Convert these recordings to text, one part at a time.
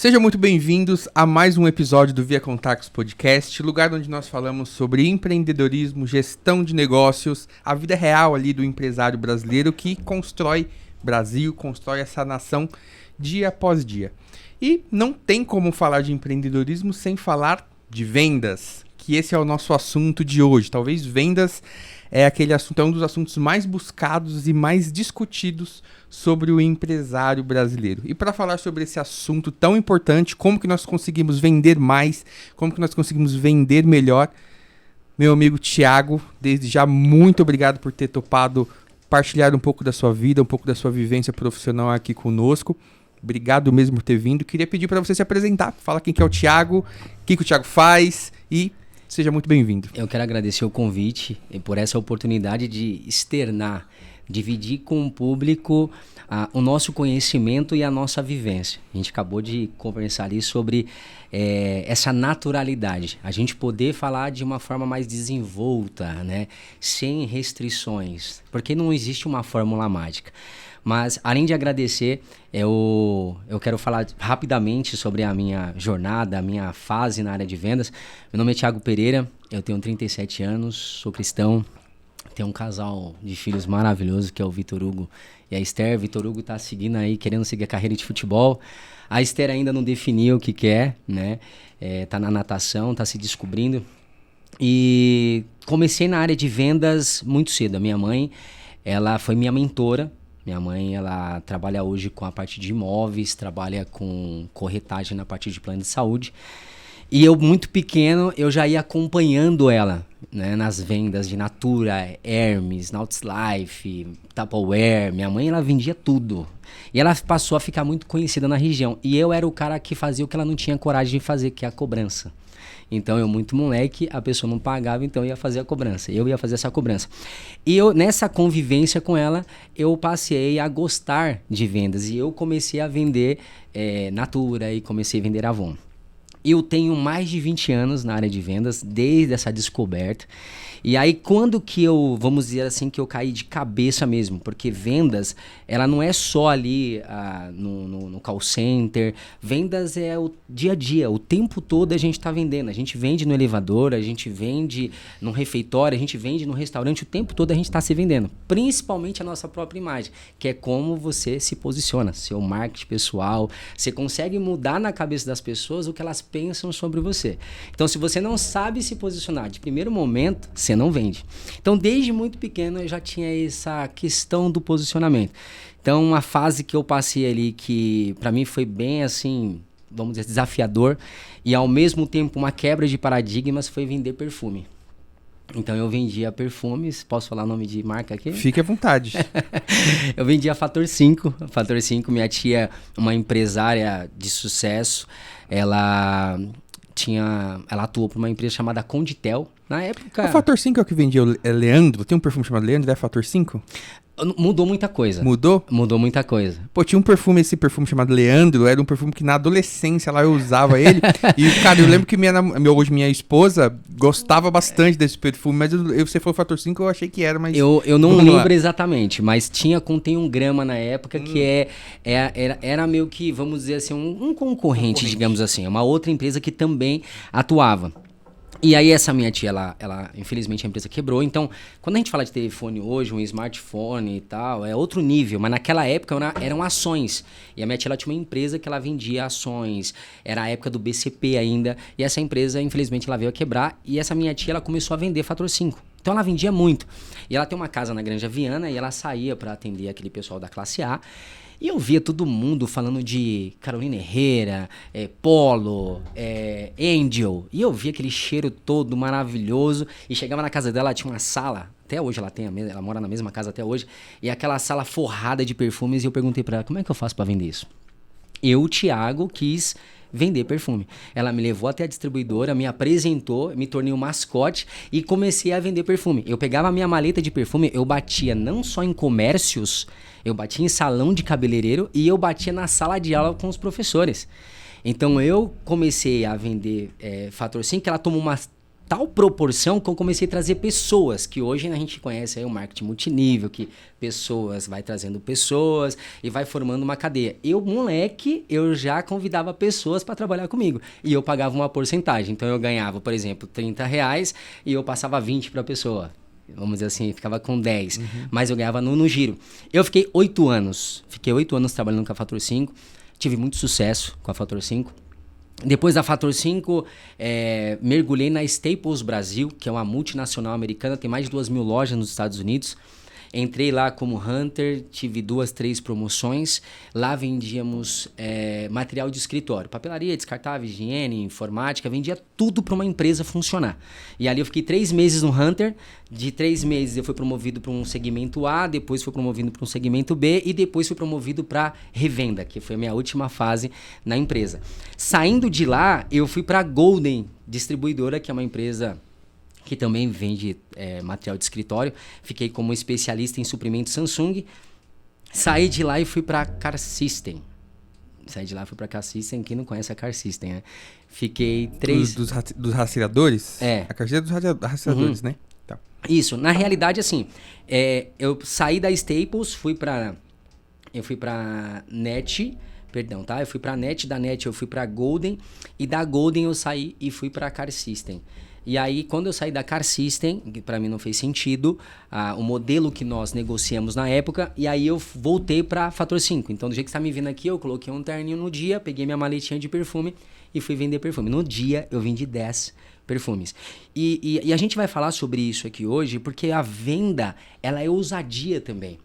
Sejam muito bem-vindos a mais um episódio do Via Contactos Podcast, lugar onde nós falamos sobre empreendedorismo, gestão de negócios, a vida real ali do empresário brasileiro que constrói Brasil, constrói essa nação dia após dia. E não tem como falar de empreendedorismo sem falar de vendas, que esse é o nosso assunto de hoje. Talvez vendas é um dos assuntos mais buscados e mais discutidos sobre o empresário brasileiro. E para falar sobre esse assunto tão importante, como que nós conseguimos vender mais, como que nós conseguimos vender melhor, meu amigo Thiago, desde já muito obrigado por ter topado partilhar um pouco da sua vida, um pouco da sua vivência profissional aqui conosco. Obrigado mesmo por ter vindo. Queria pedir para você se apresentar. Fala quem que é o Thiago, o que o Thiago faz e seja muito bem-vindo. Eu quero agradecer o convite e por essa oportunidade de externar, dividir com o público o nosso conhecimento e a nossa vivência. A gente acabou de conversar ali sobre essa naturalidade, a gente poder falar de uma forma mais desenvolta, né? Sem restrições, porque não existe uma fórmula mágica. Mas, além de agradecer, eu quero falar rapidamente sobre a minha jornada, a minha fase na área de vendas. Meu nome é Thiago Pereira, eu tenho 37 anos, sou cristão, tenho um casal de filhos maravilhoso, que é o Vitor Hugo e a Esther. Vitor Hugo está seguindo aí, querendo seguir a carreira de futebol. A Esther ainda não definiu o que quer, né? Tá na natação, tá se descobrindo. E comecei na área de vendas muito cedo. A minha mãe, ela foi minha mentora. Minha mãe, ela trabalha hoje com a parte de imóveis, trabalha com corretagem na parte de plano de saúde. E eu, muito pequeno, eu já ia acompanhando ela, né, nas vendas de Natura, Hermes, Nautis Life, Tupperware. Minha mãe, ela vendia tudo. E ela passou a ficar muito conhecida na região. E eu era o cara que fazia o que ela não tinha coragem de fazer, que é a cobrança. Então, eu muito moleque, a pessoa não pagava, então eu ia fazer a cobrança. Eu ia fazer essa cobrança. E eu, nessa convivência com ela, eu passei a gostar de vendas. E eu comecei a vender Natura e comecei a vender Avon. Eu tenho mais de 20 anos na área de vendas, desde essa descoberta. E aí, quando que eu, vamos dizer assim, que eu caí de cabeça mesmo? Porque vendas, ela não é só ali no call center. Vendas é o dia a dia, o tempo todo a gente está vendendo. A gente vende no elevador, a gente vende no refeitório, a gente vende no restaurante. O tempo todo a gente está se vendendo. Principalmente a nossa própria imagem, que é como você se posiciona, seu marketing pessoal. Você consegue mudar na cabeça das pessoas o que elas pensam sobre você. Então, se você não sabe se posicionar de primeiro momento, você não vende. Então, desde muito pequeno, eu já tinha essa questão do posicionamento. Então, uma fase que eu passei ali que, para mim, foi bem, assim, vamos dizer, desafiador e, ao mesmo tempo, uma quebra de paradigmas foi vender perfume. Então, eu vendia perfumes. Posso falar o nome de marca aqui? Fique à vontade. Eu vendia Fator 5. Fator 5, minha tia, uma empresária de sucesso, ela atuou para uma empresa chamada Conditel. Na época... O Fator 5 é o que vendia o Leandro? Tem um perfume chamado Leandro, é Fator 5? Mudou muita coisa. Mudou? Mudou muita coisa. Pô, tinha esse perfume chamado Leandro, era um perfume que na adolescência lá eu usava ele. E, cara, eu lembro que hoje minha esposa gostava bastante desse perfume, mas você falou Fator 5, eu achei que era, mas... Eu não lembro exatamente, mas contém 1 grama na época, que era meio que, vamos dizer assim, um concorrente, digamos assim. Uma outra empresa que também atuava. E aí essa minha tia, ela infelizmente a empresa quebrou, então quando a gente fala de telefone hoje, um smartphone e tal, é outro nível, mas naquela época eram ações. E a minha tia, ela tinha uma empresa que ela vendia ações, era a época do BCP ainda, e essa empresa infelizmente ela veio a quebrar, e essa minha tia, ela começou a vender Fator 5. Então ela vendia muito. E ela tem uma casa na Granja Viana e ela saía para atender aquele pessoal da classe A. E eu via todo mundo falando de Carolina Herrera, Polo, Angel. E eu via aquele cheiro todo maravilhoso. E chegava na casa dela, ela tinha uma sala. Até hoje ela mora na mesma casa até hoje. E aquela sala forrada de perfumes. E eu perguntei pra ela, como é que eu faço pra vender isso? Eu, Thiago, quis vender perfume. Ela me levou até a distribuidora, me apresentou, me tornei um mascote e comecei a vender perfume. Eu pegava a minha maleta de perfume, eu batia não só em comércios, eu batia em salão de cabeleireiro e eu batia na sala de aula com os professores. Então eu comecei a vender Fator 5, ela tomou uma tal proporção que eu comecei a trazer pessoas, que hoje a gente conhece aí o marketing multinível, que pessoas, vai trazendo pessoas e vai formando uma cadeia. Eu, moleque, eu já convidava pessoas para trabalhar comigo e eu pagava uma porcentagem. Então eu ganhava, por exemplo, R$30 e eu passava 20 para a pessoa. Vamos dizer assim, ficava com 10, mas eu ganhava no giro. Eu fiquei 8 anos trabalhando com a Fator 5, tive muito sucesso com a Fator 5. Depois da Fator 5, mergulhei na Staples Brasil, que é uma multinacional americana, tem mais de 2.000 lojas nos Estados Unidos. Entrei lá como hunter, tive 2, 3 promoções. Lá vendíamos material de escritório, papelaria, descartáveis, higiene, informática, vendia tudo para uma empresa funcionar. E ali eu fiquei 3 meses no hunter. De 3 meses eu fui promovido para um segmento A, depois fui promovido para um segmento B e depois fui promovido para revenda, que foi a minha última fase na empresa. Saindo de lá, eu fui para a Golden Distribuidora, que é uma empresa que também vende material de escritório. Fiquei como especialista em suprimentos Samsung. Saí de lá e fui para a Car System. Quem não conhece a Car System, né? Fiquei 3... Dos rastreadores? É. A carteira dos rastreadores, né? Tá. Isso. Na realidade, assim, eu saí da Staples, eu fui para NET, perdão, tá? Eu fui para NET, da NET eu fui para Golden, e da Golden eu saí e fui para a Car System. E aí, quando eu saí da Car System, que para mim não fez sentido, o modelo que nós negociamos na época, e aí eu voltei para Fator 5. Então, do jeito que você está me vendo aqui, eu coloquei um terninho no dia, peguei minha maletinha de perfume e fui vender perfume. No dia, eu vendi 10 perfumes. E a gente vai falar sobre isso aqui hoje, porque a venda, ela é ousadia também.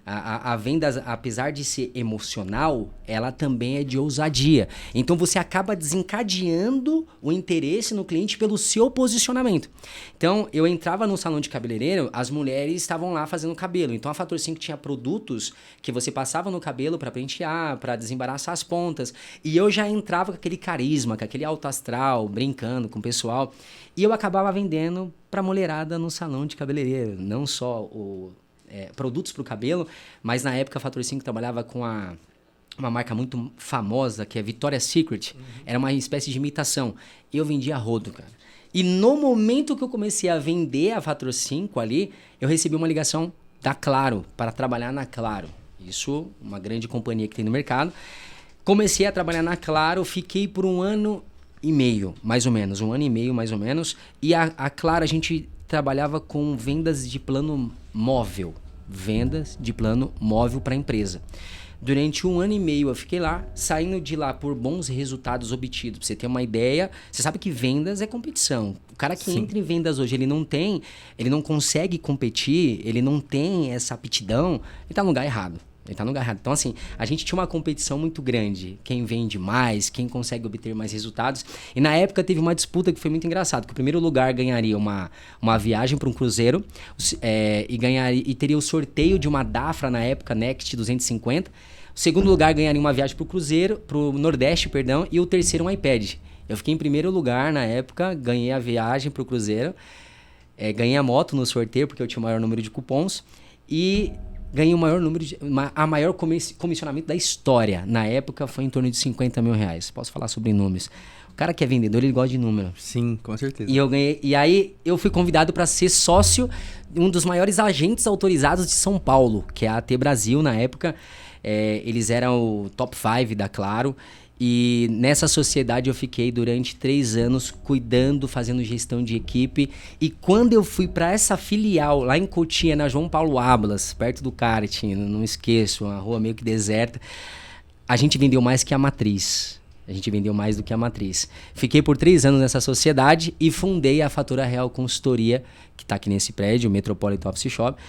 A venda, apesar de ser emocional, ela também é de ousadia. Então você acaba desencadeando o interesse no cliente pelo seu posicionamento. Então eu entrava no salão de cabeleireiro, as mulheres estavam lá fazendo cabelo. Então a Fator 5 tinha produtos que você passava no cabelo para pentear, para desembaraçar as pontas. E eu já entrava com aquele carisma, com aquele alto astral, brincando com o pessoal. E eu acabava vendendo para mulherada no salão de cabeleireiro. Não só produtos para o cabelo, mas na época a Fator 5 trabalhava com uma marca muito famosa, que é Victoria's Secret. Era uma espécie de imitação. Eu vendia rodo, cara. E no momento que eu comecei a vender a Fator 5 ali, eu recebi uma ligação da Claro, para trabalhar na Claro. Isso, uma grande companhia que tem no mercado. Comecei a trabalhar na Claro, fiquei por 1 ano e meio, mais ou menos. 1 ano e meio, mais ou menos. E a Claro, a gente trabalhava com vendas de plano móvel. Vendas de plano móvel para a empresa. Durante 1 ano e meio eu fiquei lá, saindo de lá por bons resultados obtidos. Pra você ter uma ideia, você sabe que vendas é competição. O cara que entra em vendas hoje, ele não consegue competir, ele não tem essa aptidão, ele tá no lugar errado. Então, assim, a gente tinha uma competição muito grande. Quem vende mais, quem consegue obter mais resultados. E na época teve uma disputa que foi muito engraçada. Que o primeiro lugar ganharia uma viagem para um cruzeiro e teria o sorteio de uma Dafra na época, Next 250. O segundo lugar ganharia uma viagem para o cruzeiro, para o Nordeste, perdão. E o terceiro um iPad. Eu fiquei em primeiro lugar na época, ganhei a viagem para o cruzeiro. Ganhei a moto no sorteio, porque eu tinha o maior número de cupons. E ganhei o maior número a maior comissionamento da história. Na época foi em torno de R$50 mil. Posso falar sobre números. O cara que é vendedor, ele gosta de número. Sim, com certeza. E eu ganhei. E aí eu fui convidado para ser sócio de um dos maiores agentes autorizados de São Paulo, que é a AT Brasil na época. Eles eram o top 5 da Claro. E nessa sociedade eu fiquei durante 3 anos cuidando, fazendo gestão de equipe. E quando eu fui para essa filial lá em Cotia, na João Paulo Ablas, perto do karting, não esqueço, uma rua meio que deserta, a gente vendeu mais que a matriz. Fiquei por 3 anos nessa sociedade e fundei a Fatura Real Consultoria, que está aqui nesse prédio, o Metropolitan Office Shop.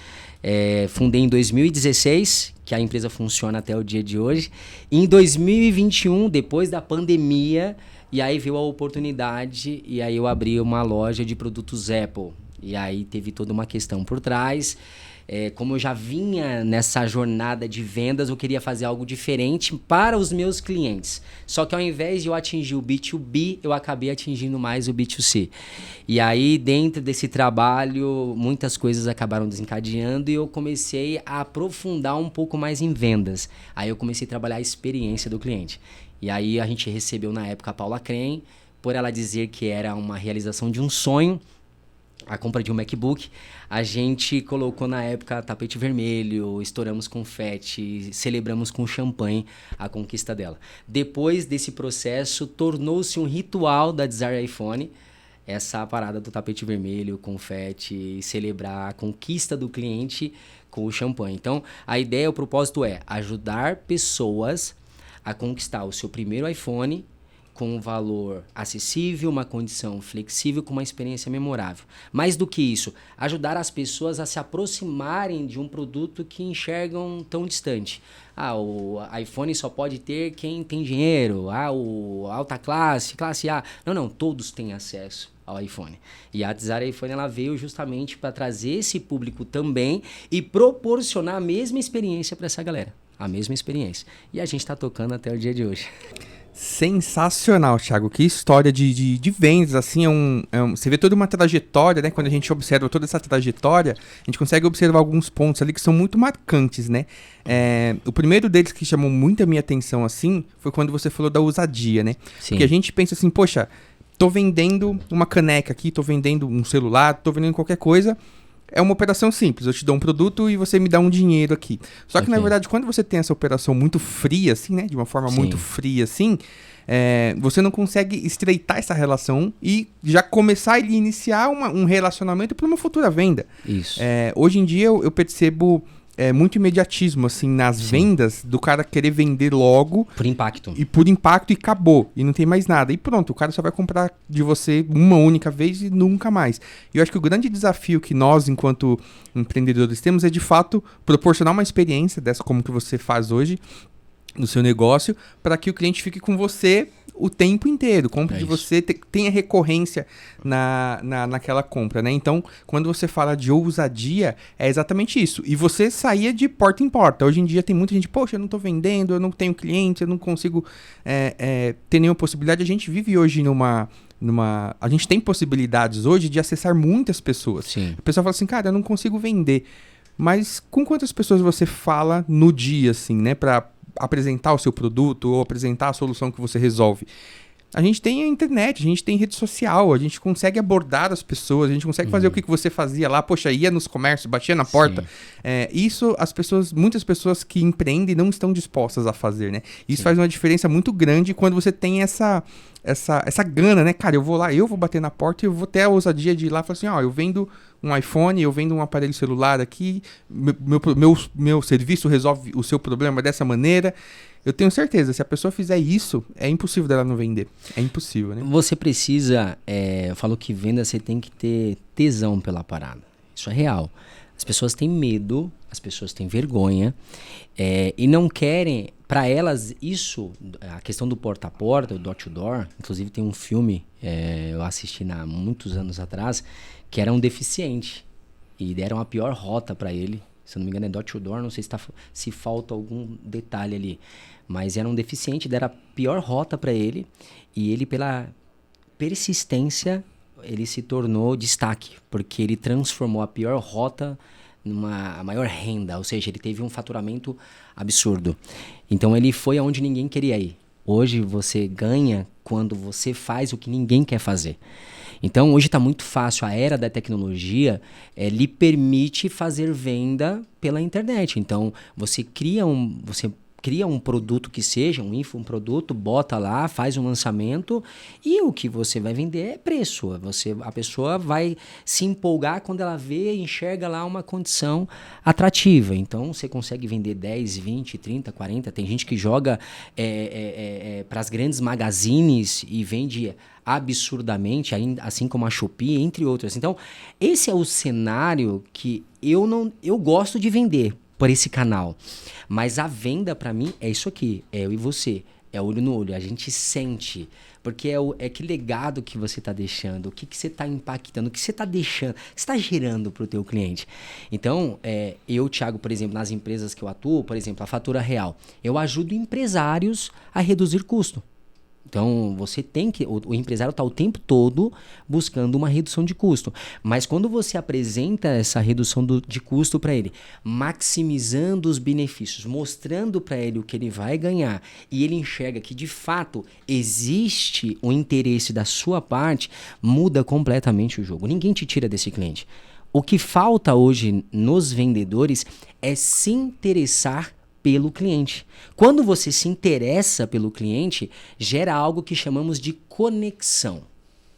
Fundei em 2016, que a empresa funciona até o dia de hoje. E em 2021, depois da pandemia, e aí veio a oportunidade, e aí eu abri uma loja de produtos Apple. E aí teve toda uma questão por trás. Como eu já vinha nessa jornada de vendas, eu queria fazer algo diferente para os meus clientes. Só que ao invés de eu atingir o B2B, eu acabei atingindo mais o B2C. E aí, dentro desse trabalho, muitas coisas acabaram desencadeando e eu comecei a aprofundar um pouco mais em vendas. Aí eu comecei a trabalhar a experiência do cliente. E aí a gente recebeu na época a Paula Crem por ela dizer que era uma realização de um sonho, a compra de um MacBook, a gente colocou na época tapete vermelho, estouramos confete, celebramos com champanhe a conquista dela. Depois desse processo, tornou-se um ritual da Desire iPhone, essa parada do tapete vermelho, confete, celebrar a conquista do cliente com o champanhe. Então, a ideia, o propósito é ajudar pessoas a conquistar o seu primeiro iPhone com um valor acessível, uma condição flexível, com uma experiência memorável. Mais do que isso, ajudar as pessoas a se aproximarem de um produto que enxergam tão distante. O iPhone só pode ter quem tem dinheiro, o alta classe, classe A. Não, todos têm acesso ao iPhone. E a Desire iPhone ela veio justamente para trazer esse público também e proporcionar a mesma experiência para essa galera. A mesma experiência. E a gente está tocando até o dia de hoje. Sensacional, Thiago. Que história de vendas, assim, você vê toda uma trajetória, né? Quando a gente observa toda essa trajetória, a gente consegue observar alguns pontos ali que são muito marcantes, né? O primeiro deles que chamou muito a minha atenção, assim, foi quando você falou da ousadia, né? Sim. Porque a gente pensa assim, poxa, tô vendendo uma caneca aqui, tô vendendo um celular, tô vendendo qualquer coisa. É uma operação simples, eu te dou um produto e você me dá um dinheiro aqui. Só que, na verdade, quando você tem essa operação muito fria, assim, né? De uma forma muito fria, assim, você não consegue estreitar essa relação e já começar a iniciar um relacionamento para uma futura venda. Isso. Hoje em dia, eu percebo muito imediatismo, assim, nas vendas, do cara querer vender logo. Por impacto. E acabou. E não tem mais nada. E pronto, o cara só vai comprar de você uma única vez e nunca mais. E eu acho que o grande desafio que nós, enquanto empreendedores, temos é, de fato, proporcionar uma experiência dessa como que você faz hoje no seu negócio, para que o cliente fique com você o tempo inteiro, compre de você, tenha recorrência naquela compra, né? Então, quando você fala de ousadia, é exatamente isso. E você saía de porta em porta. Hoje em dia tem muita gente, poxa, eu não tô vendendo, eu não tenho cliente, eu não consigo ter nenhuma possibilidade. A gente vive hoje a gente tem possibilidades hoje de acessar muitas pessoas. Sim. A pessoa fala assim, cara, eu não consigo vender. Mas com quantas pessoas você fala no dia, assim, né? Pra apresentar o seu produto ou apresentar a solução que você resolve. A gente tem a internet, a gente tem rede social, a gente consegue abordar as pessoas, a gente consegue fazer o que você fazia lá, poxa, ia nos comércios, batia na porta. Isso muitas pessoas que empreendem não estão dispostas a fazer, né? Isso faz uma diferença muito grande quando você tem essa gana, né? Cara, eu vou lá, eu vou bater na porta e eu vou ter a ousadia de ir lá e falar assim, eu vendo um iPhone, eu vendo um aparelho celular aqui, meu serviço resolve o seu problema dessa maneira. Eu tenho certeza, se a pessoa fizer isso, é impossível dela não vender. É impossível, né? Você precisa, eu falo que venda, você tem que ter tesão pela parada. Isso é real. As pessoas têm medo, as pessoas têm vergonha e não querem, para elas, isso, a questão do porta a porta, o door to door, inclusive tem um filme, eu assisti há muitos anos atrás, que era um deficiente e deram a pior rota para ele. Se eu não me engano é door to door, não sei se falta algum detalhe ali. Mas era um deficiente, deram a pior rota para ele. E ele, pela persistência, ele se tornou destaque. Porque ele transformou a pior rota numa maior renda. Ou seja, ele teve um faturamento absurdo. Então ele foi aonde ninguém queria ir. Hoje você ganha quando você faz o que ninguém quer fazer. Então, hoje está muito fácil. A era da tecnologia lhe permite fazer venda pela internet. Então, você cria um produto que seja, um produto, bota lá, faz um lançamento e o que você vai vender é preço. A pessoa vai se empolgar quando ela vê e enxerga lá uma condição atrativa. Então, você consegue vender 10, 20, 30, 40. Tem gente que joga para as grandes magazines e vende absurdamente, assim como a Shopee, entre outras. Então, esse é o cenário que eu gosto de vender por esse canal. Mas a venda, para mim, é isso aqui. É eu e você. É olho no olho. A gente sente. Porque que legado que você está deixando. O que você está impactando. O que você está deixando. O que você está gerando para o teu cliente. Então, eu, Thiago, por exemplo, nas empresas que eu atuo, por exemplo, a Fatura Real. Eu ajudo empresários a reduzir custo. Então, você tem que... O empresário está o tempo todo buscando uma redução de custo. Mas quando você apresenta essa redução de custo para ele, maximizando os benefícios, mostrando para ele o que ele vai ganhar, e ele enxerga que, de fato, existe o interesse da sua parte, muda completamente o jogo. Ninguém te tira desse cliente. O que falta hoje nos vendedores é se interessar pelo cliente. Quando você se interessa pelo cliente, gera algo que chamamos de conexão.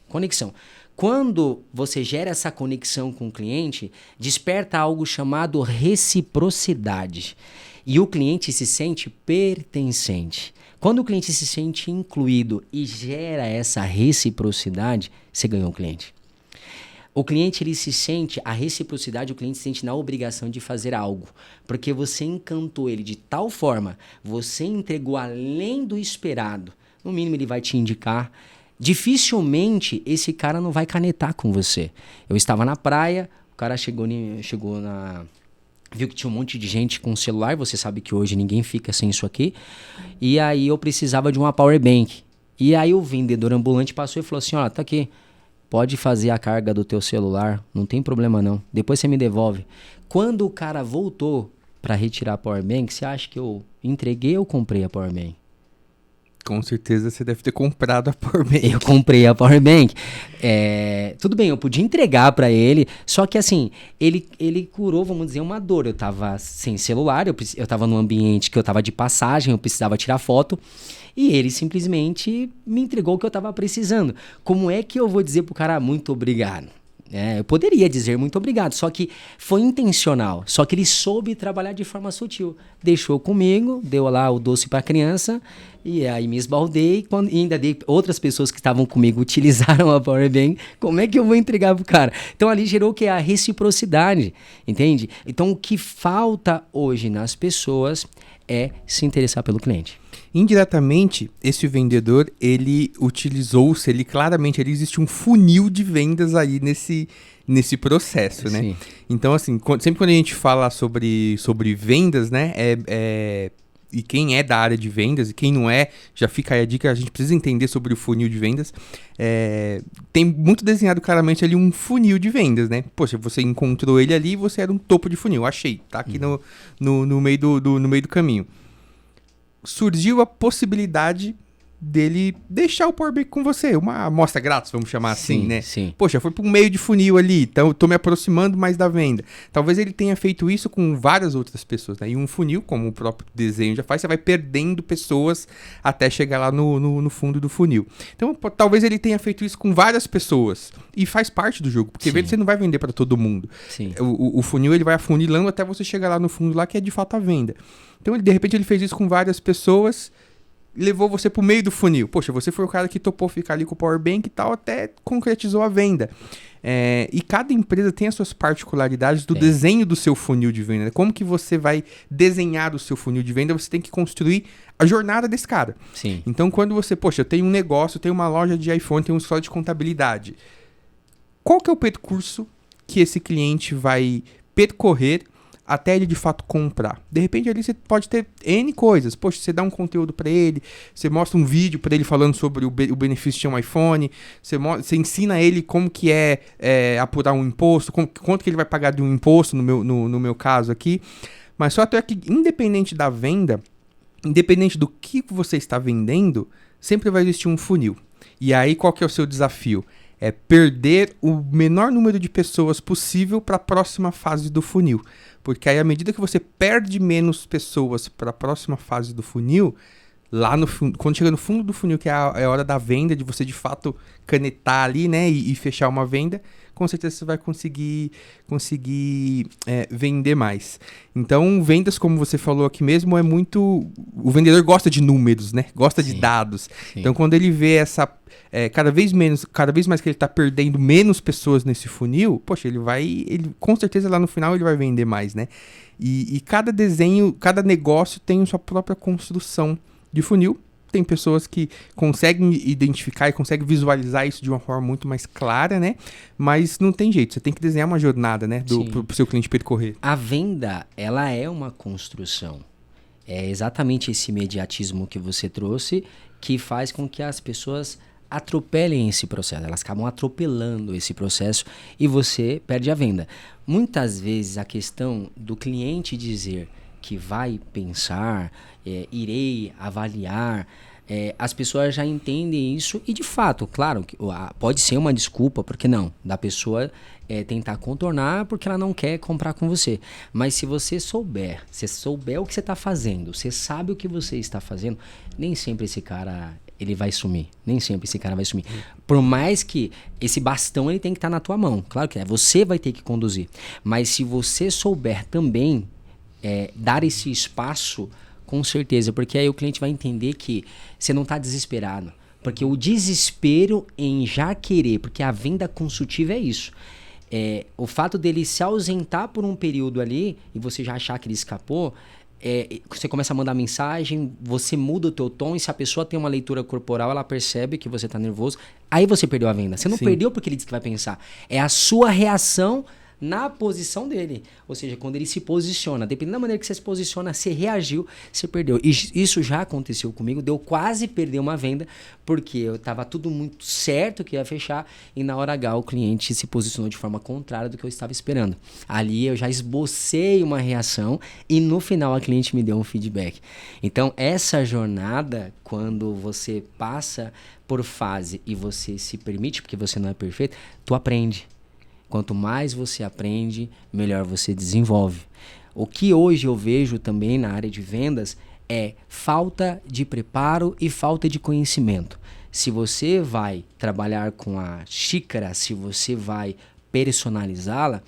Conexão. Quando você gera essa conexão com o cliente, desperta algo chamado reciprocidade. E o cliente se sente pertencente. Quando o cliente se sente incluído e gera essa reciprocidade, você ganhou um cliente. O cliente, ele se sente, a reciprocidade, o cliente se sente na obrigação de fazer algo. Porque você encantou ele de tal forma, você entregou além do esperado. No mínimo, ele vai te indicar. Dificilmente, esse cara não vai canetar com você. Eu estava na praia, o cara chegou viu que tinha um monte de gente com celular. Você sabe que hoje ninguém fica sem isso aqui. E aí, eu precisava de uma power bank. E aí, o vendedor ambulante passou e falou assim, ó, tá aqui. Pode fazer a carga do teu celular, não tem problema não. Depois você me devolve. Quando o cara voltou para retirar a powerbank, você acha que eu entreguei ou comprei a powerbank? Com certeza você deve ter comprado a powerbank. Eu comprei a powerbank. Tudo bem, eu podia entregar para ele, só que assim, ele curou, vamos dizer, uma dor. Eu tava sem celular, eu tava num ambiente que eu tava de passagem, eu precisava tirar foto. E ele simplesmente me entregou o que eu estava precisando. Como é que eu vou dizer pro cara muito obrigado? Eu poderia dizer muito obrigado, só que foi intencional. Só que ele soube trabalhar de forma sutil. Deixou comigo, deu lá o doce para a criança, e aí me esbaldei. E ainda dei, outras pessoas que estavam comigo utilizaram a powerbank. Como é que eu vou entregar pro cara? Então ali gerou o que? A reciprocidade, entende? Então o que falta hoje nas pessoas é se interessar pelo cliente. Indiretamente, esse vendedor, ele utilizou-se, claramente, existe um funil de vendas aí nesse processo, né? Sim. Então, assim, sempre quando a gente fala sobre vendas, né, e quem é da área de vendas e quem não é, já fica aí a dica, a gente precisa entender sobre o funil de vendas. Tem muito desenhado claramente ali um funil de vendas, né? Poxa, você encontrou ele ali e você era um topo de funil, achei, tá aqui no meio do caminho. Surgiu a possibilidade dele deixar o powerbank com você, uma amostra grátis, vamos chamar assim, né? Sim. Poxa, foi para um meio de funil ali, então eu tô me aproximando mais da venda. Talvez ele tenha feito isso com várias outras pessoas, né? E um funil, como o próprio desenho já faz, você vai perdendo pessoas até chegar lá no fundo do funil. Então, talvez ele tenha feito isso com várias pessoas e faz parte do jogo, porque você não vai vender para todo mundo. Sim. O funil, ele vai afunilando até você chegar lá no fundo lá, que é de fato a venda. Então, de repente, ele fez isso com várias pessoas, levou você pro meio do funil. Poxa, você foi o cara que topou ficar ali com o powerbank e tal, até concretizou a venda. E cada empresa tem as suas particularidades do desenho do seu funil de venda. Como que você vai desenhar o seu funil de venda? Você tem que construir a jornada desse cara. Sim. Então, quando você, poxa, eu tenho um negócio, eu tenho uma loja de iPhone, tenho um escritório de contabilidade. Qual que é o percurso que esse cliente vai percorrer até ele de fato comprar? De repente ali você pode ter N coisas. Poxa, você dá um conteúdo para ele, você mostra um vídeo para ele falando sobre o benefício de ter um iPhone, você ensina ele como que é apurar um imposto, quanto que ele vai pagar de um imposto no meu caso aqui. Mas só até que, independente da venda, independente do que você está vendendo, sempre vai existir um funil. E aí qual que é o seu desafio? É perder o menor número de pessoas possível para a próxima fase do funil. Porque aí, à medida que você perde menos pessoas para a próxima fase do funil, lá no fundo, quando chega no fundo do funil, que é a hora da venda, de você de fato canetar ali, né, e fechar uma venda, com certeza você vai conseguir vender mais. Então, vendas, como você falou aqui mesmo, é muito... O vendedor gosta de números, né? Gosta de dados. Sim. Então, quando ele vê cada vez mais que ele está perdendo menos pessoas nesse funil, poxa, ele com certeza lá no final ele vai vender mais, né? E cada desenho, cada negócio tem sua própria construção de funil. Tem pessoas que conseguem identificar e conseguem visualizar isso de uma forma muito mais clara, né? Mas não tem jeito, você tem que desenhar uma jornada, né? Pro seu cliente percorrer. A venda, ela é uma construção. É exatamente esse imediatismo que você trouxe que faz com que as pessoas atropelem esse processo. Elas acabam atropelando esse processo e você perde a venda. Muitas vezes a questão do cliente dizer que vai pensar, irei avaliar, as pessoas já entendem isso e de fato, claro, pode ser uma desculpa, porque não, da pessoa tentar contornar porque ela não quer comprar com você. Mas se você souber o que você está fazendo, você sabe o que você está fazendo, nem sempre esse cara ele vai sumir. Nem sempre esse cara vai sumir. Por mais que esse bastão ele tem que estar na tua mão. Claro que você vai ter que conduzir. Mas se você souber também dar esse espaço, com certeza, porque aí o cliente vai entender que você não está desesperado. Porque o desespero em já querer, porque a venda consultiva é isso. O fato dele se ausentar por um período ali e você já achar que ele escapou, você começa a mandar mensagem, você muda o teu tom e se a pessoa tem uma leitura corporal, ela percebe que você está nervoso, aí você perdeu a venda. Você não perdeu porque ele disse que vai pensar. É a sua reação na posição dele. Ou seja, quando ele se posiciona, dependendo da maneira que você se posiciona, você reagiu, você perdeu. E isso já aconteceu comigo, deu quase perder uma venda, porque eu estava tudo muito certo que ia fechar e na hora H o cliente se posicionou de forma contrária do que eu estava esperando. Ali eu já esbocei uma reação e no final a cliente me deu um feedback. Então essa jornada, quando você passa por fase e você se permite, porque você não é perfeito, tu aprende. Quanto mais você aprende, melhor você desenvolve. O que hoje eu vejo também na área de vendas é falta de preparo e falta de conhecimento. Se você vai trabalhar com a xícara, se você vai personalizá-la,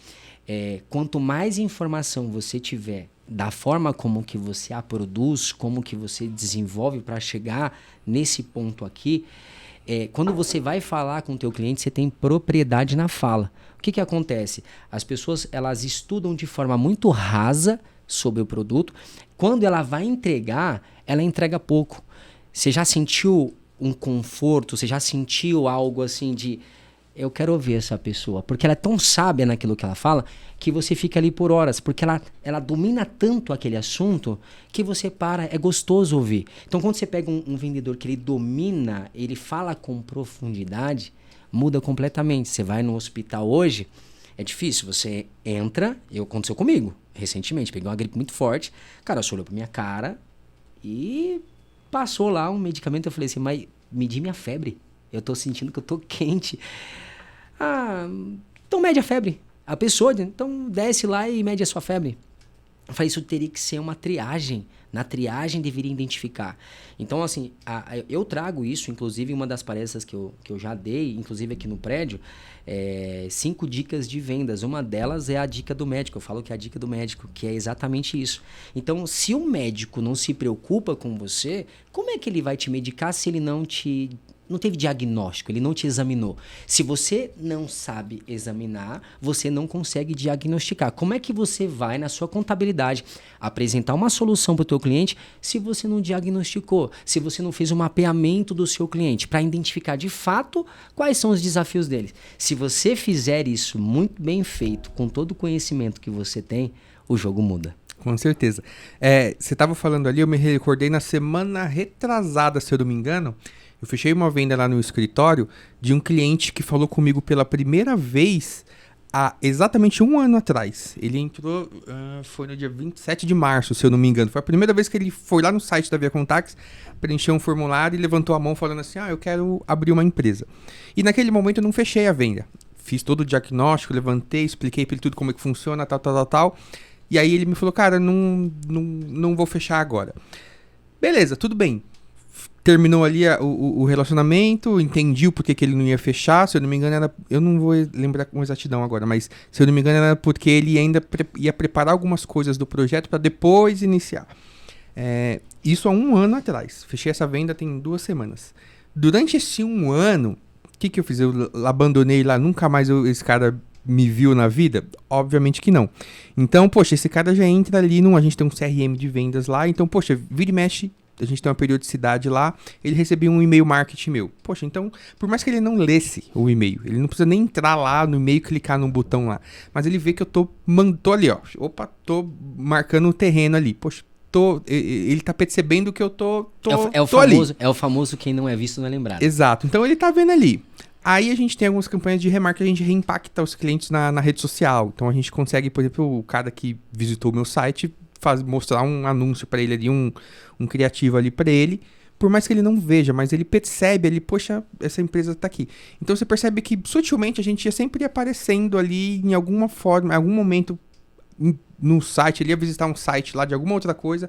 quanto mais informação você tiver da forma como que você a produz, como que você desenvolve para chegar nesse ponto aqui, quando você vai falar com o teu cliente, você tem propriedade na fala. O que acontece? As pessoas elas estudam de forma muito rasa sobre o produto. Quando ela vai entregar, ela entrega pouco. Você já sentiu um conforto? Você já sentiu algo assim de... Eu quero ouvir essa pessoa. Porque ela é tão sábia naquilo que ela fala que você fica ali por horas. Porque ela domina tanto aquele assunto que você para. É gostoso ouvir. Então, quando você pega um vendedor que ele domina, ele fala com profundidade, muda completamente. Você vai no hospital hoje, é difícil. Você entra, aconteceu comigo recentemente. Peguei uma gripe muito forte. O cara só olhou pra minha cara e passou lá um medicamento. Eu falei assim, mas medi minha febre. Eu tô sentindo que eu tô quente. Então mede a febre. A pessoa, então desce lá e mede a sua febre. Eu falei, isso teria que ser uma triagem. Na triagem deveria identificar. Então, assim, eu trago isso, inclusive, em uma das palestras que eu já dei, inclusive aqui no prédio, 5 dicas de vendas. Uma delas é a dica do médico. Eu falo que é a dica do médico, que é exatamente isso. Então, se o médico não se preocupa com você, como é que ele vai te medicar se ele não teve diagnóstico, ele não te examinou? Se você não sabe examinar, você não consegue diagnosticar. Como é que você vai, na sua contabilidade, apresentar uma solução para o teu cliente se você não diagnosticou, se você não fez um mapeamento do seu cliente para identificar de fato quais são os desafios dele? Se você fizer isso muito bem feito, com todo o conhecimento que você tem, o jogo muda. Com certeza. Você estava falando ali, eu me recordei na semana retrasada, se eu não me engano, eu fechei uma venda lá no escritório de um cliente que falou comigo pela primeira vez há exatamente 1 ano atrás. Ele entrou, foi no dia 27 de março, se eu não me engano. Foi a primeira vez que ele foi lá no site da Via Contax, preencheu um formulário e levantou a mão falando assim, eu quero abrir uma empresa. E naquele momento eu não fechei a venda. Fiz todo o diagnóstico, levantei, expliquei para ele tudo como é que funciona, tal. E aí ele me falou, cara, não vou fechar agora. Beleza, tudo bem. Terminou ali o relacionamento, entendi o porquê que ele não ia fechar. Se eu não me engano, eu não vou lembrar com exatidão agora, mas se eu não me engano, era porque ele ainda ia preparar algumas coisas do projeto para depois iniciar. Isso há 1 ano atrás. Fechei essa venda tem 2 semanas. Durante esse 1 ano, o que eu fiz? Eu abandonei lá, nunca mais esse cara me viu na vida? Obviamente que não. Então, poxa, esse cara já entra ali, a gente tem um CRM de vendas lá, então, poxa, vira e mexe, a gente tem uma periodicidade lá, ele recebeu um e-mail marketing meu. Poxa, então, por mais que ele não lesse o e-mail, ele não precisa nem entrar lá no e-mail e clicar num botão lá, mas ele vê que eu tô ali, ó, tô marcando o terreno ali. Poxa, ele tá percebendo que eu tô famoso, ali. é o famoso quem não é visto não é lembrado. Exato. Então ele tá vendo ali. Aí a gente tem algumas campanhas de remarketing, a gente reimpacta os clientes na rede social. Então a gente consegue, por exemplo, o cara que visitou o meu site, mostrar um anúncio para ele ali, um criativo ali para ele. Por mais que ele não veja, mas ele percebe ali, poxa, essa empresa tá aqui. Então você percebe que sutilmente a gente ia sempre aparecendo ali em alguma forma, em algum momento no site, ele ia visitar um site lá de alguma outra coisa,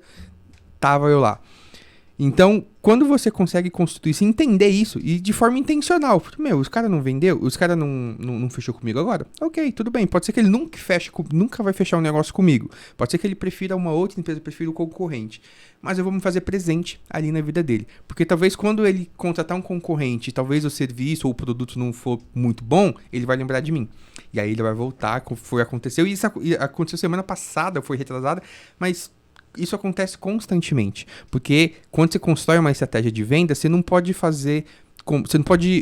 tava eu lá. Então, quando você consegue constituir isso, entender isso, e de forma intencional, porque, os caras não vendeu, os caras não fechou comigo agora, ok, tudo bem, pode ser que ele nunca vai fechar um negócio comigo, pode ser que ele prefira uma outra empresa, prefira o concorrente, mas eu vou me fazer presente ali na vida dele, porque talvez quando ele contratar um concorrente, talvez o serviço ou o produto não for muito bom, ele vai lembrar de mim, e aí ele vai voltar, aconteceu, e isso aconteceu semana passada, foi retrasada, mas isso acontece constantemente, porque quando você constrói uma estratégia de venda, você não pode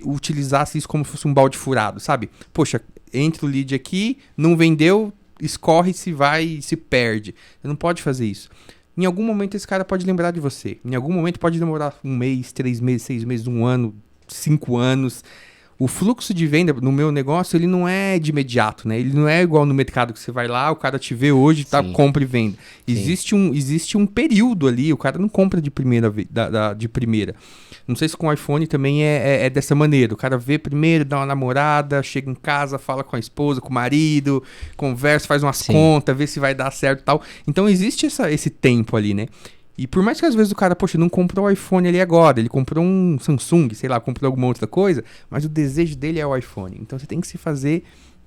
utilizar isso como se fosse um balde furado, sabe? Poxa, entra o lead aqui, não vendeu, escorre, se vai, se perde. Você não pode fazer isso. Em algum momento esse cara pode lembrar de você. Em algum momento pode demorar 1 mês, 3 meses, 6 meses, 1 ano, 5 anos. O fluxo de venda no meu negócio, ele não é de imediato, né? Ele não é igual no mercado que você vai lá, o cara te vê hoje, tá, compra e venda. Existe um período ali, o cara não compra de primeira. De primeira. Não sei se com o iPhone também é dessa maneira. O cara vê primeiro, dá uma namorada, chega em casa, fala com a esposa, com o marido, conversa, faz umas contas, vê se vai dar certo e tal. Então existe esse tempo ali, né? E por mais que às vezes o cara, poxa, não comprou o iPhone ali agora, ele comprou um Samsung, sei lá, comprou alguma outra coisa, mas o desejo dele é o iPhone. Então você tem que se fazer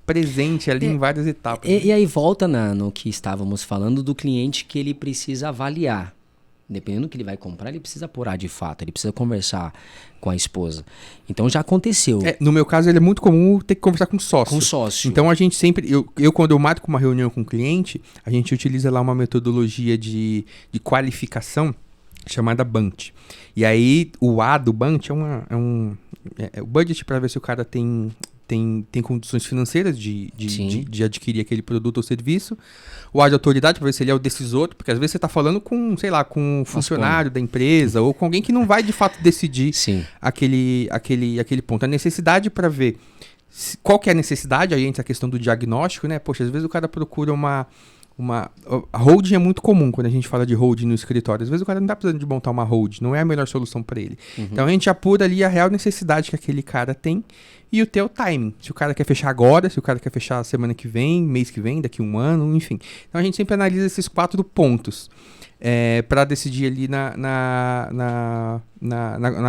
presente ali em várias etapas. E aí volta no que estávamos falando do cliente que ele precisa avaliar. Dependendo do que ele vai comprar, ele precisa apurar de fato, ele precisa conversar com a esposa. Então já aconteceu. No meu caso, ele é muito comum ter que conversar com sócio. Com sócio. Então a gente sempre, quando eu marco uma reunião com um cliente, a gente utiliza lá uma metodologia de qualificação chamada BUNT. E aí o A do BUNT é o budget para ver se o cara tem condições financeiras de adquirir aquele produto ou serviço. O A de autoridade, para ver se ele é o decisor, porque às vezes você está falando com, sei lá, com um funcionário da empresa ou com alguém que não vai de fato decidir aquele ponto. A necessidade para ver qual que é a necessidade, aí entra a questão do diagnóstico, né? Poxa, às vezes o cara procura a holding é muito comum quando a gente fala de holding no escritório. Às vezes o cara não está precisando de montar uma holding, não é a melhor solução para ele. Então a gente apura ali a real necessidade que aquele cara tem e o teu timing. Se o cara quer fechar agora, se o cara quer fechar semana que vem, mês que vem, daqui 1 ano, enfim. Então a gente sempre analisa esses 4 pontos para decidir ali na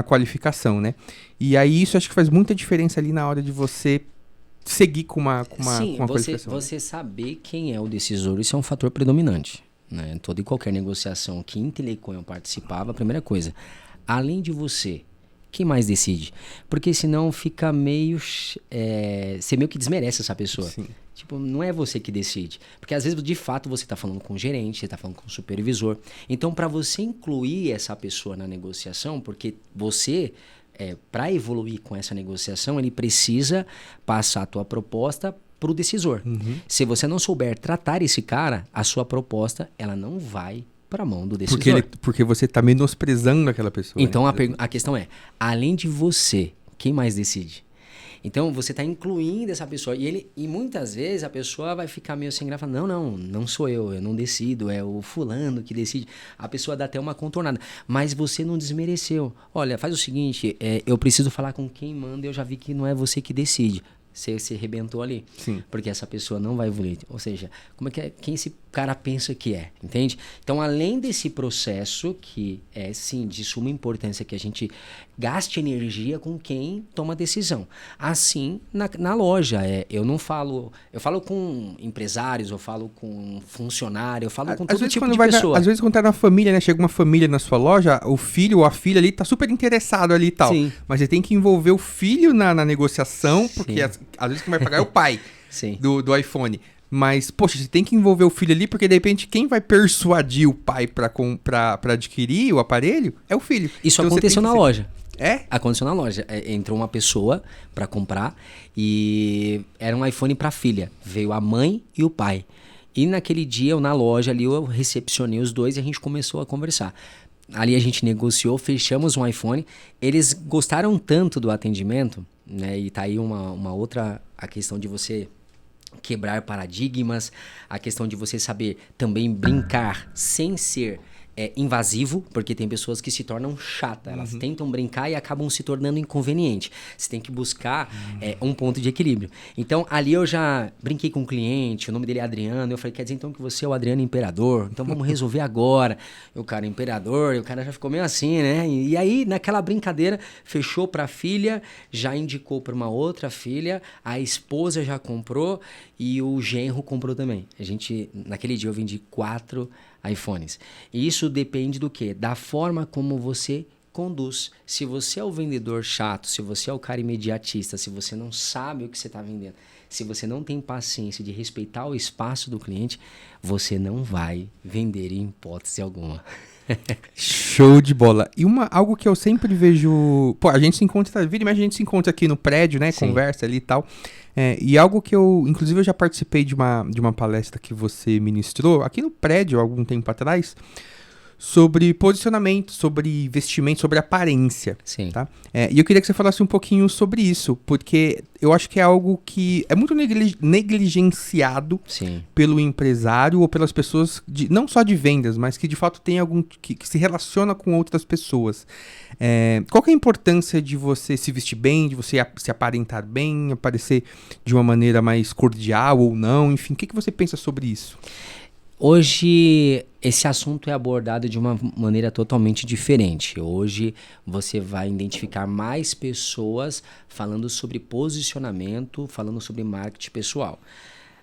qualificação, né? E aí isso acho que faz muita diferença ali na hora de você seguir com uma qualificação. Você saber quem é o decisor, isso é um fator predominante, né? Toda e qualquer negociação que Intelicoin participava, a primeira coisa, além de você, quem mais decide? Porque senão fica meio... você meio que desmerece essa pessoa. Sim. Tipo, não é você que decide. Porque às vezes, de fato, você está falando com o gerente, você está falando com o supervisor. Então, para você incluir essa pessoa na negociação, porque você... para evoluir com essa negociação, ele precisa passar a tua proposta para o decisor. Se você não souber tratar esse cara, a sua proposta ela não vai para a mão do decisor. Porque você está menosprezando aquela pessoa. Então a questão é, além de você, quem mais decide? Então você está incluindo essa pessoa e muitas vezes a pessoa vai ficar meio sem graça, não sou eu não decido, é o fulano que decide. A pessoa dá até uma contornada, mas você não desmereceu. Olha, faz o seguinte, eu preciso falar com quem manda, eu já vi que não é você que decide. Você se arrebentou ali. Sim. Porque essa pessoa não vai evoluir. Ou seja, quem esse cara pensa que é, entende? Então, além desse processo, que é, sim, de suma importância que a gente gaste energia com quem toma decisão. Assim, na loja, eu falo com empresários, eu falo com funcionário, eu falo com todo tipo de pessoa. Às vezes, quando tá na família, né? Chega uma família na sua loja, o filho ou a filha ali tá super interessado ali e tal. Sim. Mas você tem que envolver o filho na negociação, porque às vezes quem vai pagar é o pai do iPhone. Mas, poxa, você tem que envolver o filho ali, porque de repente quem vai persuadir o pai pra adquirir o aparelho é o filho. Isso então, aconteceu na loja. É? Aconteceu na loja. Entrou uma pessoa pra comprar e era um iPhone pra filha. Veio a mãe e o pai. E naquele dia, na loja ali, eu recepcionei os dois e a gente começou a conversar. Ali a gente negociou, fechamos um iPhone. Eles gostaram tanto do atendimento, né? E tá aí uma outra, a questão de você quebrar paradigmas, a questão de você saber também brincar sem ser invasivo, porque tem pessoas que se tornam chatas, elas tentam brincar e acabam se tornando inconveniente. Você tem que buscar um ponto de equilíbrio. Então, ali eu já brinquei com um cliente, o nome dele é Adriano, eu falei, quer dizer então que você é o Adriano Imperador? Então vamos resolver agora. O cara, Imperador, e o cara já ficou meio assim, né? E aí, naquela brincadeira, fechou para a filha, já indicou para uma outra filha, a esposa já comprou e o genro comprou também. Naquele dia eu vendi 4 iPhones. E isso depende do quê? Da forma como você conduz. Se você é o vendedor chato, se você é o cara imediatista, se você não sabe o que você está vendendo, se você não tem paciência de respeitar o espaço do cliente, você não vai vender em hipótese alguma. Show de bola. E algo que eu sempre vejo... Pô, a gente se encontra, mas a gente se encontra aqui no prédio, né? Sim. Conversa ali e tal. E algo que inclusive eu já participei de uma palestra que você ministrou aqui no prédio há algum tempo atrás, sobre posicionamento, sobre investimento, sobre aparência. Sim. Tá? E eu queria que você falasse um pouquinho sobre isso, porque eu acho que é algo que é muito negligenciado Sim. pelo empresário ou pelas pessoas, não só de vendas, mas que de fato tem algum que se relaciona com outras pessoas. Qual que é a importância de você se vestir bem, de você se aparentar bem, aparecer de uma maneira mais cordial ou não? Enfim, o que você pensa sobre isso? Hoje, esse assunto é abordado de uma maneira totalmente diferente. Hoje, você vai identificar mais pessoas falando sobre posicionamento, falando sobre marketing pessoal.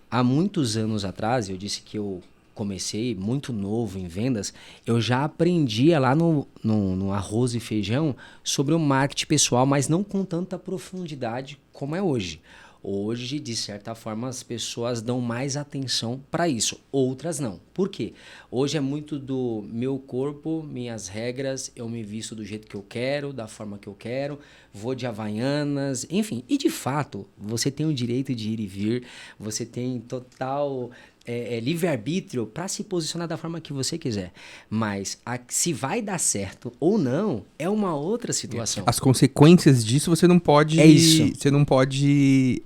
Há muitos anos atrás, eu disse que eu comecei muito novo em vendas, eu já aprendia lá no arroz e feijão sobre o marketing pessoal, mas não com tanta profundidade como é hoje. Hoje, de certa forma, as pessoas dão mais atenção para isso, outras não. Por quê? Hoje é muito do meu corpo, minhas regras, eu me visto do jeito que eu quero, da forma que eu quero, vou de Havaianas, enfim. E de fato, você tem o direito de ir e vir, você tem total livre-arbítrio para se posicionar da forma que você quiser. Mas se vai dar certo ou não, é uma outra situação. As consequências disso você não pode, você não pode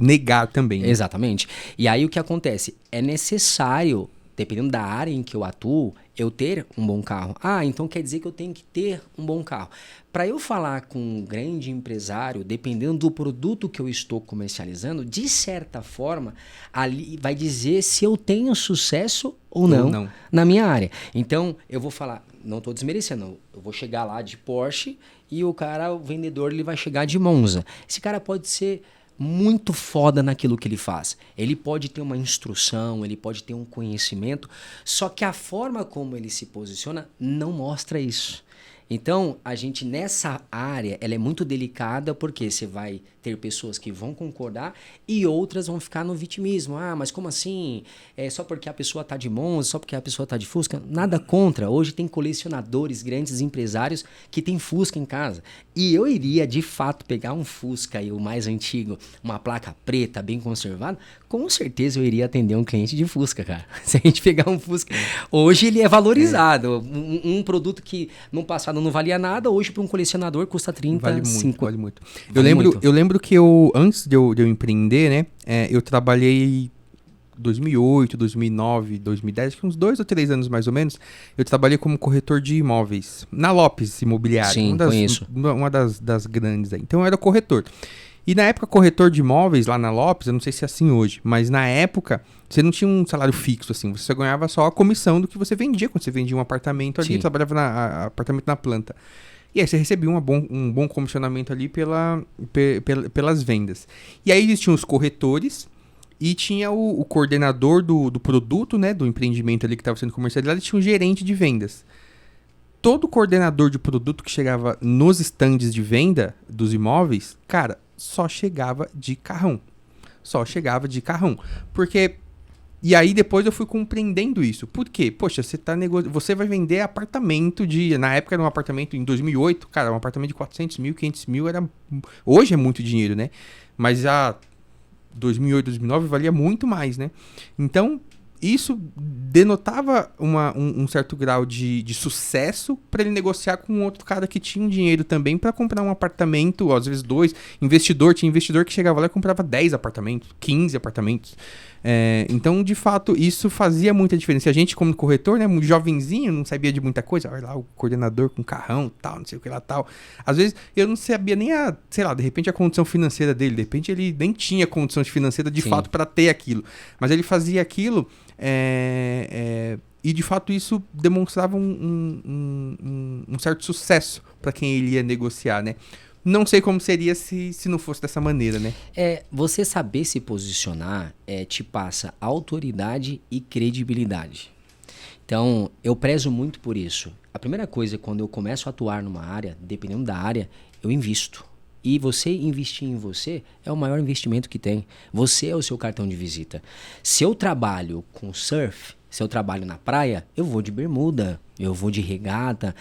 negar também. Né? Exatamente. E aí o que acontece? É necessário, dependendo da área em que eu atuo, eu ter um bom carro. Então quer dizer que eu tenho que ter um bom carro. Para eu falar com um grande empresário, dependendo do produto que eu estou comercializando, de certa forma, ali vai dizer se eu tenho sucesso ou não na minha área. Então, eu vou falar, não estou desmerecendo, eu vou chegar lá de Porsche e o vendedor, ele vai chegar de Monza. Esse cara pode ser muito foda naquilo que ele faz. Ele pode ter uma instrução, ele pode ter um conhecimento, só que a forma como ele se posiciona não mostra isso. Então, a gente nessa área, ela é muito delicada porque você vai ter pessoas que vão concordar e outras vão ficar no vitimismo. Mas como assim? Só porque a pessoa está de Monza, só porque a pessoa está de Fusca? Nada contra. Hoje tem colecionadores, grandes empresários que têm Fusca em casa. E eu iria, de fato, pegar um Fusca, o mais antigo, uma placa preta, bem conservada, com certeza eu iria atender um cliente de Fusca, cara. Se a gente pegar um Fusca... Hoje ele é valorizado. Um produto que no passado não valia nada, hoje para um colecionador custa 30, vale muito, 50. Vale muito. Eu lembro que antes de eu empreender, né, eu trabalhei 2008, 2009, 2010, acho que uns 2 ou 3 anos mais ou menos, eu trabalhei como corretor de imóveis na Lopes Imobiliária. Sim, conheço. Uma das grandes aí. Então eu era corretor. E na época, corretor de imóveis lá na Lopes, eu não sei se é assim hoje, mas na época, você não tinha um salário fixo, assim, você ganhava só a comissão do que você vendia, quando você vendia um apartamento ali, trabalhava apartamento na planta. E aí você recebia um bom comissionamento ali pelas vendas. E aí existiam os corretores e tinha o coordenador do produto, né, do empreendimento ali que estava sendo comercializado, e tinha um gerente de vendas. Todo coordenador de produto que chegava nos estandes de venda dos imóveis, cara, só chegava de carrão. Porque... E aí depois eu fui compreendendo isso. Por quê? Poxa, você vai vender apartamento na época era um apartamento em 2008, cara, um apartamento de 400 mil, 500 mil, hoje é muito dinheiro, né? Mas já 2008, 2009 valia muito mais, né? Então, isso denotava um certo grau de sucesso para ele negociar com outro cara que tinha um dinheiro também para comprar um apartamento, ou às vezes 2. Tinha investidor que chegava lá e comprava 10 apartamentos, 15 apartamentos. Então, de fato, isso fazia muita diferença. A gente, como corretor, né, um jovenzinho, não sabia de muita coisa. Olha lá, o coordenador com carrão, tal, não sei o que lá, tal. Às vezes, eu não sabia nem sei lá, de repente a condição financeira dele. De repente, ele nem tinha condição financeira de fato para ter aquilo. Mas ele fazia aquilo... e de fato isso demonstrava um certo sucesso para quem ele ia negociar, né? Não sei como seria se não fosse dessa maneira, né? Você saber se posicionar te passa autoridade e credibilidade. Então, eu prezo muito por isso. A primeira coisa, quando eu começo a atuar numa área, dependendo da área, eu invisto. E você investir em você é o maior investimento que tem. Você é o seu cartão de visita. Se eu trabalho com surf, se eu trabalho na praia, eu vou de bermuda, eu vou de regata.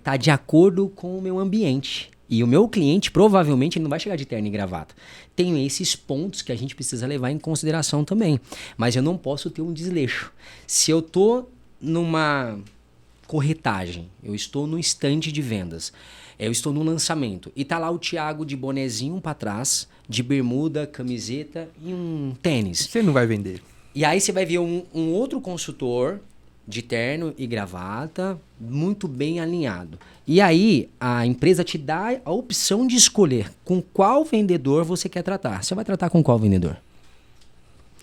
Tá de acordo com o meu ambiente. E o meu cliente, provavelmente, ele não vai chegar de terno e gravata. Tem esses pontos que a gente precisa levar em consideração também. Mas eu não posso ter um desleixo. Se eu tô numa corretagem, eu estou no stand de vendas, eu estou no lançamento e tá lá o Thiago de bonezinho para trás, de bermuda, camiseta e um tênis. Você não vai vender. E aí você vai ver um outro consultor de terno e gravata, muito bem alinhado. E aí a empresa te dá a opção de escolher com qual vendedor você quer tratar. Você vai tratar com qual vendedor?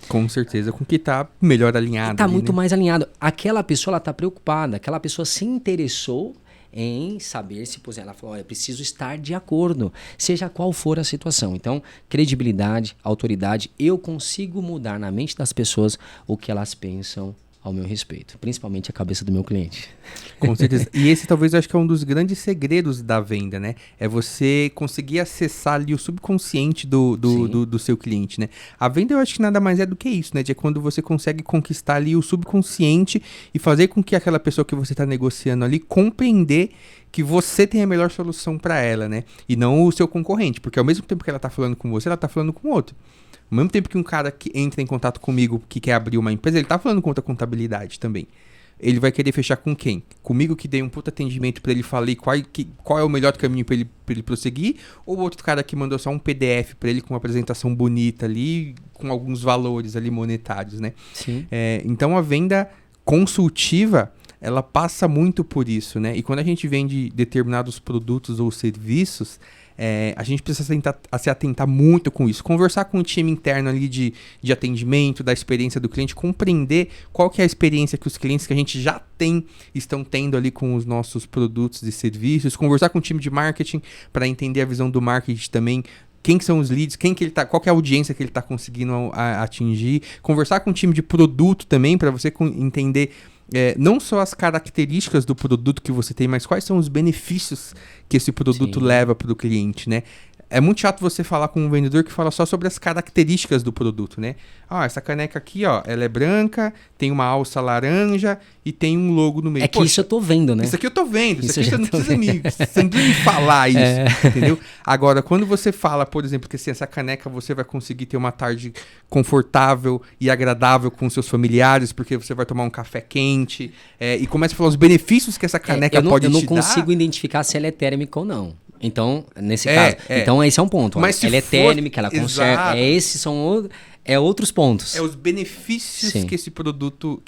Com certeza, com que tá melhor alinhado. Tá muito mais alinhado. Aquela pessoa, ela tá preocupada, aquela pessoa se interessou em saber se, por exemplo, ela falou, eu preciso estar de acordo, seja qual for a situação. Então, credibilidade, autoridade, eu consigo mudar na mente das pessoas o que elas pensam ao meu respeito, principalmente a cabeça do meu cliente. Com certeza. E esse talvez eu acho que é um dos grandes segredos da venda, né? É você conseguir acessar ali o subconsciente do seu cliente, né? A venda eu acho que nada mais é do que isso, né? É quando você consegue conquistar ali o subconsciente e fazer com que aquela pessoa que você está negociando ali compreender que você tem a melhor solução para ela, né? E não o seu concorrente, porque ao mesmo tempo que ela está falando com você, ela está falando com outro. Ao mesmo tempo que um cara que entra em contato comigo que quer abrir uma empresa, ele tá falando contra a contabilidade também. Ele vai querer fechar com quem? Comigo que dei um puto atendimento pra ele, falei qual é o melhor caminho pra ele prosseguir, ou outro cara que mandou só um PDF pra ele com uma apresentação bonita ali, com alguns valores ali monetários, né? Sim. Então a venda consultiva, ela passa muito por isso, né? E quando a gente vende determinados produtos ou serviços, a gente precisa se atentar muito com isso. Conversar com o time interno ali de atendimento, da experiência do cliente, compreender qual que é a experiência que os clientes que a gente já tem estão tendo ali com os nossos produtos e serviços. Conversar com o time de marketing para entender a visão do marketing também. Quem que são os leads, qual que é a audiência que ele está conseguindo atingir. Conversar com o time de produto também para você entender não só as características do produto que você tem, mas quais são os benefícios que esse produto leva para o cliente, né? É muito chato você falar com um vendedor que fala só sobre as características do produto, né? Essa caneca aqui, ela é branca, tem uma alça laranja e tem um logo no meio. Isso eu tô vendo, né? Isso aqui eu tô vendo. Isso aqui você não precisa me falar isso, entendeu? Agora, quando você fala, por exemplo, que assim, essa caneca você vai conseguir ter uma tarde confortável e agradável com seus familiares, porque você vai tomar um café quente, e começa a falar os benefícios que essa caneca pode te dar. Eu não consigo identificar se ela é térmica ou não. Então, nesse caso. Então, esse é um ponto. Mas ela é térmica, ela conserva. Esses são outros pontos. Os benefícios que esse produto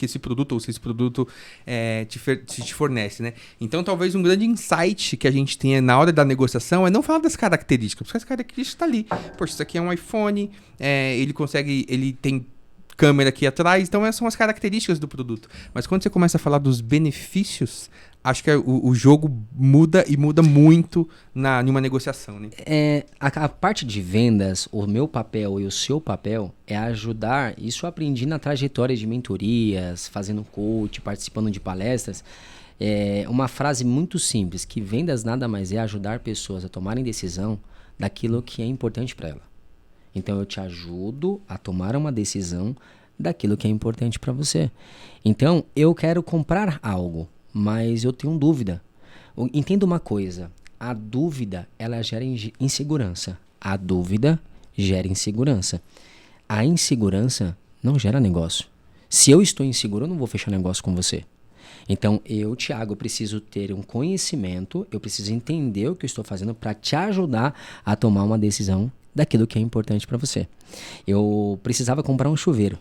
te fornece, né? Então, talvez um grande insight que a gente tenha na hora da negociação é não falar das características, porque as características estão ali. Poxa, isso aqui é um iPhone, ele tem câmera aqui atrás, então essas são as características do produto. Mas quando você começa a falar dos benefícios, acho que o jogo muda e muda muito numa negociação, né? A parte de vendas, o meu papel e o seu papel é ajudar. Isso eu aprendi na trajetória de mentorias, fazendo coach, participando de palestras. Uma frase muito simples, que vendas nada mais é ajudar pessoas a tomarem decisão daquilo que é importante para ela. Então, eu te ajudo a tomar uma decisão daquilo que é importante para você. Então, eu quero comprar algo, mas eu tenho dúvida. Entenda uma coisa, a dúvida, ela gera insegurança. A dúvida gera insegurança. A insegurança não gera negócio. Se eu estou inseguro, eu não vou fechar negócio com você. Então, eu, Thiago, preciso ter um conhecimento, eu preciso entender o que eu estou fazendo para te ajudar a tomar uma decisão daquilo que é importante para você. Eu precisava comprar um chuveiro.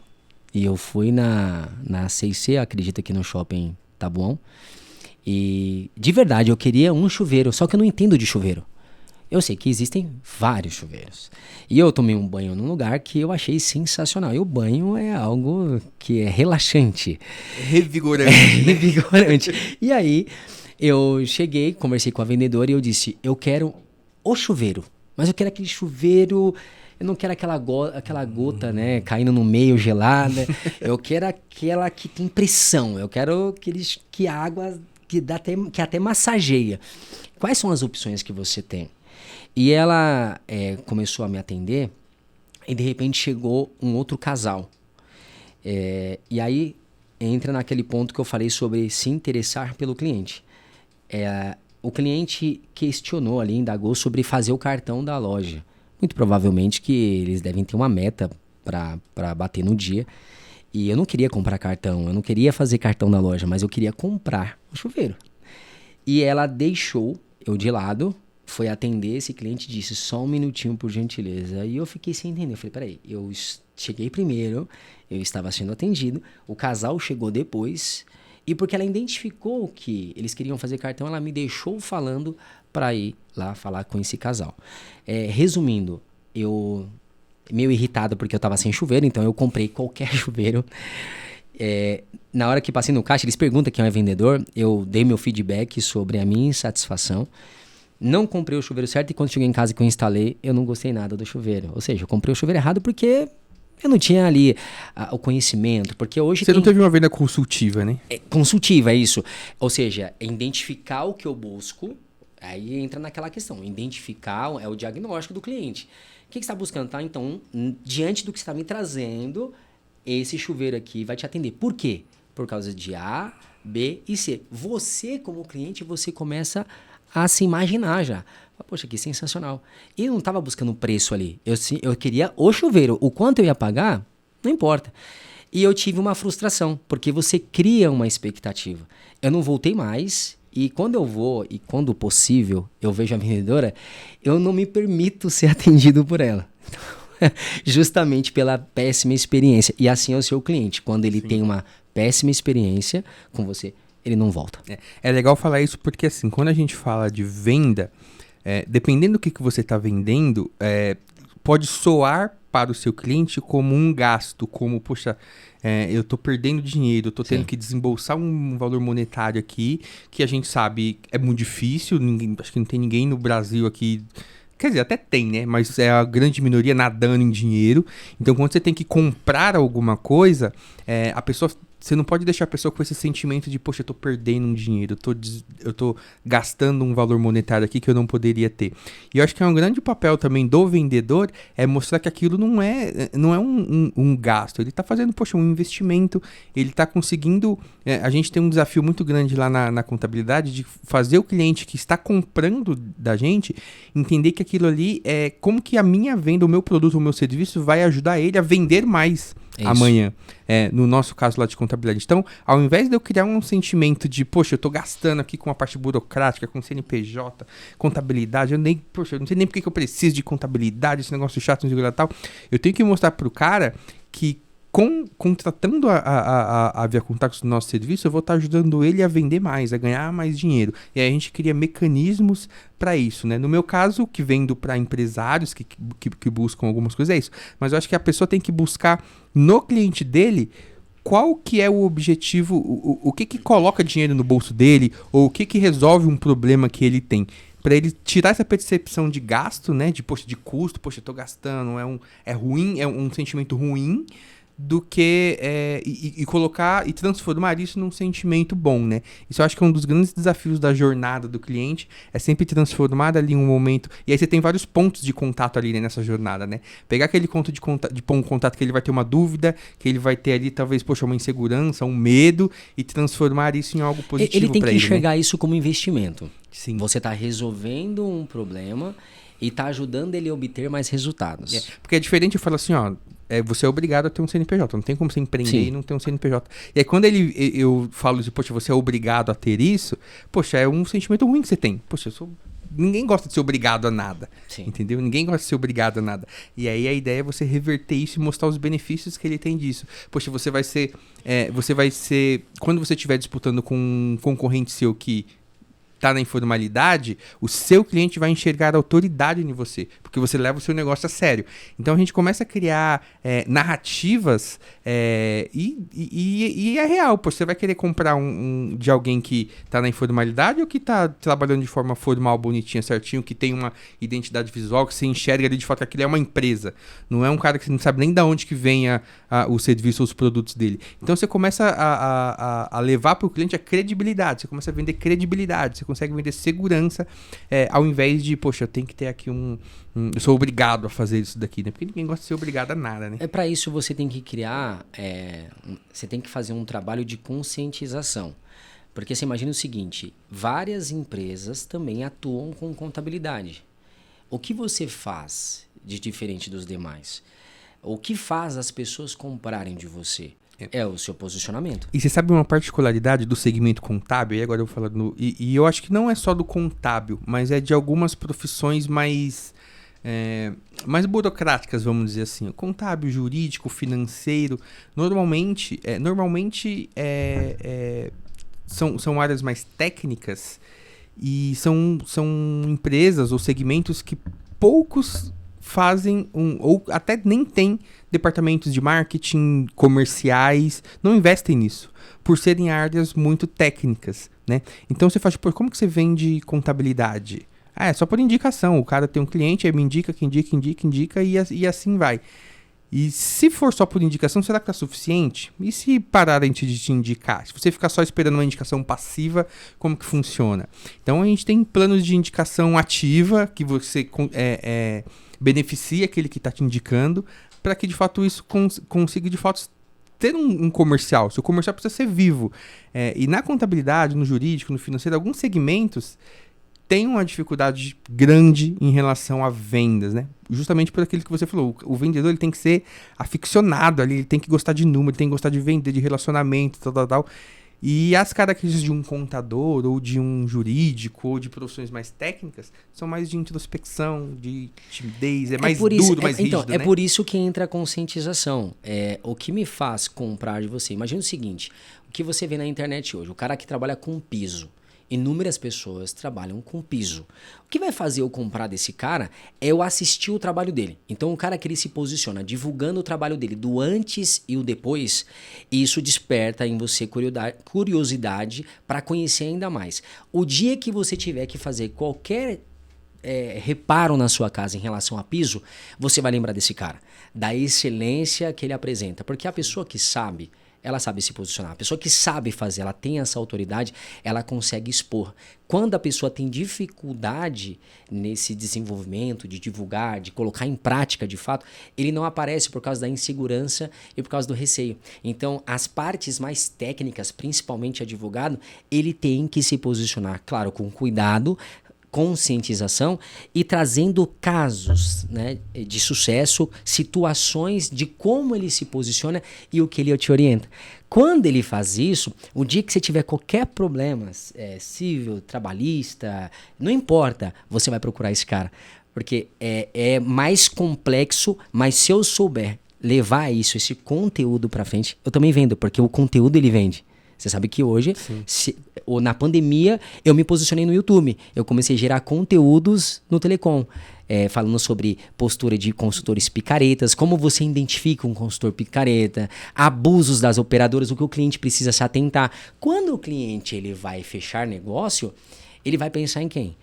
E eu fui na C&C, acredita que no shopping Taboão. E, de verdade, eu queria um chuveiro, só que eu não entendo de chuveiro. Eu sei que existem vários chuveiros. E eu tomei um banho num lugar que eu achei sensacional. E o banho é algo que é relaxante. Revigorante. Revigorante. E aí, eu cheguei, conversei com a vendedora e eu disse, eu quero o chuveiro. Mas eu quero aquele chuveiro... Eu não quero aquela gota, né, caindo no meio, gelada. Eu quero aquela que tem pressão. Eu quero que a água que até massageia. Quais são as opções que você tem? E ela começou a me atender e de repente chegou um outro casal. E aí entra naquele ponto que eu falei sobre se interessar pelo cliente. O cliente questionou ali, indagou sobre fazer o cartão da loja. Muito provavelmente que eles devem ter uma meta para bater no dia. E eu não queria comprar cartão, eu não queria fazer cartão da loja, mas eu queria comprar o chuveiro. E ela deixou eu de lado, foi atender esse cliente e disse, só um minutinho por gentileza. E eu fiquei sem entender, eu falei, peraí, eu cheguei primeiro, eu estava sendo atendido, o casal chegou depois, e porque ela identificou que eles queriam fazer cartão, ela me deixou falando para ir lá falar com esse casal. Resumindo, eu meio irritado porque eu estava sem chuveiro, então eu comprei qualquer chuveiro. Na hora que passei no caixa, eles perguntam quem é o vendedor, eu dei meu feedback sobre a minha insatisfação. Não comprei o chuveiro certo e quando cheguei em casa que eu instalei, eu não gostei nada do chuveiro. Ou seja, eu comprei o chuveiro errado porque eu não tinha ali o conhecimento. Porque hoje você não teve uma venda consultiva, né? Consultiva, é isso. Ou seja, identificar o que eu busco, aí entra naquela questão. Identificar é o diagnóstico do cliente. O que você está buscando? Tá? Então, diante do que você está me trazendo, esse chuveiro aqui vai te atender. Por quê? Por causa de A, B e C. Você, como cliente, você começa a se imaginar já. Poxa, que sensacional. E eu não estava buscando preço ali. Eu queria o chuveiro. O quanto eu ia pagar, não importa. E eu tive uma frustração, porque você cria uma expectativa. Eu não voltei mais, e quando eu vou, e quando possível, eu vejo a vendedora, eu não me permito ser atendido por ela. Justamente pela péssima experiência. E assim é o seu cliente. Quando ele tem uma péssima experiência com você, ele não volta. É legal falar isso porque, assim, quando a gente fala de venda, dependendo do que você está vendendo, pode soar para o seu cliente como um gasto, como, poxa, eu estou perdendo dinheiro, eu estou tendo que desembolsar um valor monetário aqui, que a gente sabe é muito difícil, acho que não tem ninguém no Brasil aqui. Quer dizer, até tem, né? Mas é a grande minoria nadando em dinheiro. Então, quando você tem que comprar alguma coisa, a pessoa... Você não pode deixar a pessoa com esse sentimento de, poxa, eu tô perdendo um dinheiro, eu tô gastando um valor monetário aqui que eu não poderia ter. E eu acho que é um grande papel também do vendedor mostrar que aquilo não é um gasto. Ele tá fazendo, poxa, um investimento, ele tá conseguindo... a gente tem um desafio muito grande lá na contabilidade de fazer o cliente que está comprando da gente entender que aquilo ali é como que a minha venda, o meu produto, o meu serviço vai ajudar ele a vender mais amanhã. No nosso caso lá de contabilidade. Então, ao invés de eu criar um sentimento de, poxa, eu tô gastando aqui com a parte burocrática, com CNPJ, contabilidade, eu não sei nem porque que eu preciso de contabilidade, esse negócio chato, não sei o que tal. Eu tenho que mostrar pro cara que contratando a Via Contactos no nosso serviço, eu vou estar ajudando ele a vender mais, a ganhar mais dinheiro. E aí a gente cria mecanismos para isso, né? No meu caso, que vendo para empresários que buscam algumas coisas, é isso. Mas eu acho que a pessoa tem que buscar no cliente dele qual que é o objetivo, o que coloca dinheiro no bolso dele, ou o que resolve um problema que ele tem. Para ele tirar essa percepção de gasto, né? De, poxa, de custo, poxa, eu tô gastando, é ruim, é um sentimento ruim, do que colocar e transformar isso num sentimento bom, né? Isso eu acho que é um dos grandes desafios da jornada do cliente, é sempre transformar ali um momento, e aí você tem vários pontos de contato ali, né, nessa jornada, né? Pegar aquele ponto de contato que ele vai ter uma dúvida, que ele vai ter ali talvez, poxa, uma insegurança, um medo, e transformar isso em algo positivo. Ele tem que enxergar, né? isso como investimento. Sim. Você está resolvendo um problema e está ajudando ele a obter mais resultados. Porque é diferente, eu falo assim, ó, você é obrigado a ter um CNPJ. Não tem como você empreender Sim. e não ter um CNPJ. E aí quando eu falo assim, poxa, você é obrigado a ter isso, poxa, é um sentimento ruim que você tem. Poxa, ninguém gosta de ser obrigado a nada. Sim. Entendeu? Ninguém gosta de ser obrigado a nada. E aí a ideia é você reverter isso e mostrar os benefícios que ele tem disso. Poxa, você vai ser... quando você estiver disputando com um concorrente seu que tá na informalidade, o seu cliente vai enxergar a autoridade em você, porque você leva o seu negócio a sério. Então a gente começa a criar narrativas e é real. Pô, você vai querer comprar de alguém que tá na informalidade ou que tá trabalhando de forma formal, bonitinha, certinho, que tem uma identidade visual, que você enxerga ali de fato que aquilo é uma empresa. Não é um cara que você não sabe nem de onde que vem o serviço ou os produtos dele. Então você começa a levar para o cliente a credibilidade, você começa a vender credibilidade, você consegue vender segurança, ao invés de, poxa, eu tenho que ter aqui eu sou obrigado a fazer isso daqui, né? Porque ninguém gosta de ser obrigado a nada, né? Para isso você tem que criar, você tem que fazer um trabalho de conscientização. Porque você imagina o seguinte, várias empresas também atuam com contabilidade. O que você faz de diferente dos demais? O que faz as pessoas comprarem de você? É o seu posicionamento. E você sabe uma particularidade do segmento contábil? E agora eu vou falar e eu acho que não é só do contábil, mas é de algumas profissões mais burocráticas, vamos dizer assim. Contábil, jurídico, financeiro. Normalmente são áreas mais técnicas e são empresas ou segmentos que poucos fazem ou até nem tem departamentos de marketing, comerciais, não investem nisso, por serem áreas muito técnicas, né? Então você faz, como que você vende contabilidade? É só por indicação, o cara tem um cliente, aí me indica, que indica e assim vai. E se for só por indicação, será que tá suficiente? E se pararem de te indicar? Se você ficar só esperando uma indicação passiva, como que funciona? Então a gente tem planos de indicação ativa, que você beneficia aquele que está te indicando, para que de fato isso consiga de fato ter um comercial. Seu comercial precisa ser vivo. E na contabilidade, no jurídico, no financeiro, alguns segmentos têm uma dificuldade grande em relação a vendas, né? Justamente por aquilo que você falou. O vendedor ele tem que ser aficionado ali, ele tem que gostar de número, ele tem que gostar de vender, de relacionamento, tal. E as características de um contador, ou de um jurídico, ou de profissões mais técnicas, são mais de introspecção, de timidez, mais duro, mais rígido, então, né? É por isso que entra a conscientização. O que me faz comprar de você? Imagina o seguinte, o que você vê na internet hoje, o cara que trabalha com piso. Inúmeras pessoas trabalham com piso. O que vai fazer eu comprar desse cara é eu assistir o trabalho dele. Então o cara que ele se posiciona divulgando o trabalho dele do antes e o depois, isso desperta em você curiosidade para conhecer ainda mais. O dia que você tiver que fazer qualquer reparo na sua casa em relação a piso, você vai lembrar desse cara, da excelência que ele apresenta. Porque a pessoa que sabe, ela sabe se posicionar. A pessoa que sabe fazer, ela tem essa autoridade, ela consegue expor. Quando a pessoa tem dificuldade nesse desenvolvimento, de divulgar, de colocar em prática de fato, ele não aparece por causa da insegurança e por causa do receio. Então, as partes mais técnicas, principalmente advogado, ele tem que se posicionar, claro, com cuidado, conscientização e trazendo casos, né, de sucesso, situações de como ele se posiciona e o que ele te orienta. Quando ele faz isso, o dia que você tiver qualquer problema, civil, trabalhista, não importa, você vai procurar esse cara. Porque é mais complexo, mas se eu souber levar esse conteúdo para frente, eu também vendo, porque o conteúdo ele vende. Você sabe que hoje, na pandemia, eu me posicionei no YouTube. Eu comecei a gerar conteúdos no Telecom, falando sobre postura de consultores picaretas, como você identifica um consultor picareta, abusos das operadoras, o que o cliente precisa se atentar. Quando o cliente ele vai fechar negócio, ele vai pensar em quem?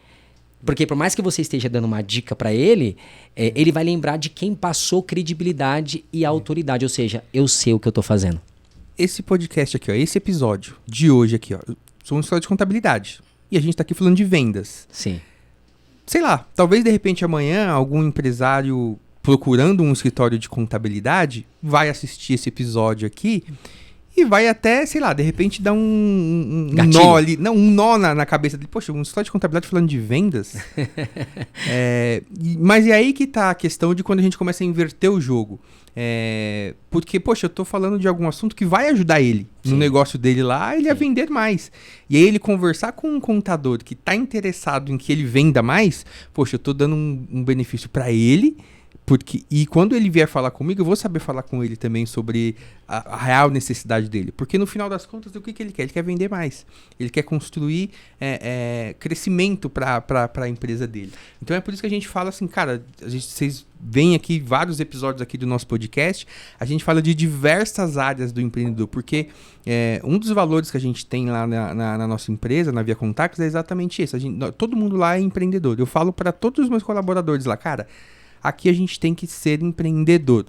Porque por mais que você esteja dando uma dica para ele, ele vai lembrar de quem passou credibilidade e autoridade. Ou seja, eu sei o que eu estou fazendo. Esse podcast aqui, ó, esse episódio de hoje aqui, ó, sou um escola de contabilidade. E a gente tá aqui falando de vendas. Sim. Sei lá, talvez de repente amanhã algum empresário procurando um escritório de contabilidade vai assistir esse episódio aqui e vai até, sei lá, de repente dar um Gatilho. nó ali, não, um nó na cabeça dele. Poxa, um história de contabilidade falando de vendas. Mas é aí que tá a questão de quando a gente começa a inverter o jogo. Porque, poxa, eu tô falando de algum assunto que vai ajudar ele no negócio dele lá, ele a vender mais. E aí ele conversar com um contador que tá interessado em que ele venda mais, poxa, eu tô dando um benefício para ele. E quando ele vier falar comigo, eu vou saber falar com ele também sobre a real necessidade dele. Porque no final das contas, o que ele quer? Ele quer vender mais. Ele quer construir crescimento para a empresa dele. Então é por isso que a gente fala assim, cara, vocês veem aqui vários episódios aqui do nosso podcast, a gente fala de diversas áreas do empreendedor. Porque um dos valores que a gente tem lá na nossa empresa, na Via Contactos, é exatamente esse. Todo mundo lá é empreendedor. Eu falo para todos os meus colaboradores lá, cara, aqui a gente tem que ser empreendedor,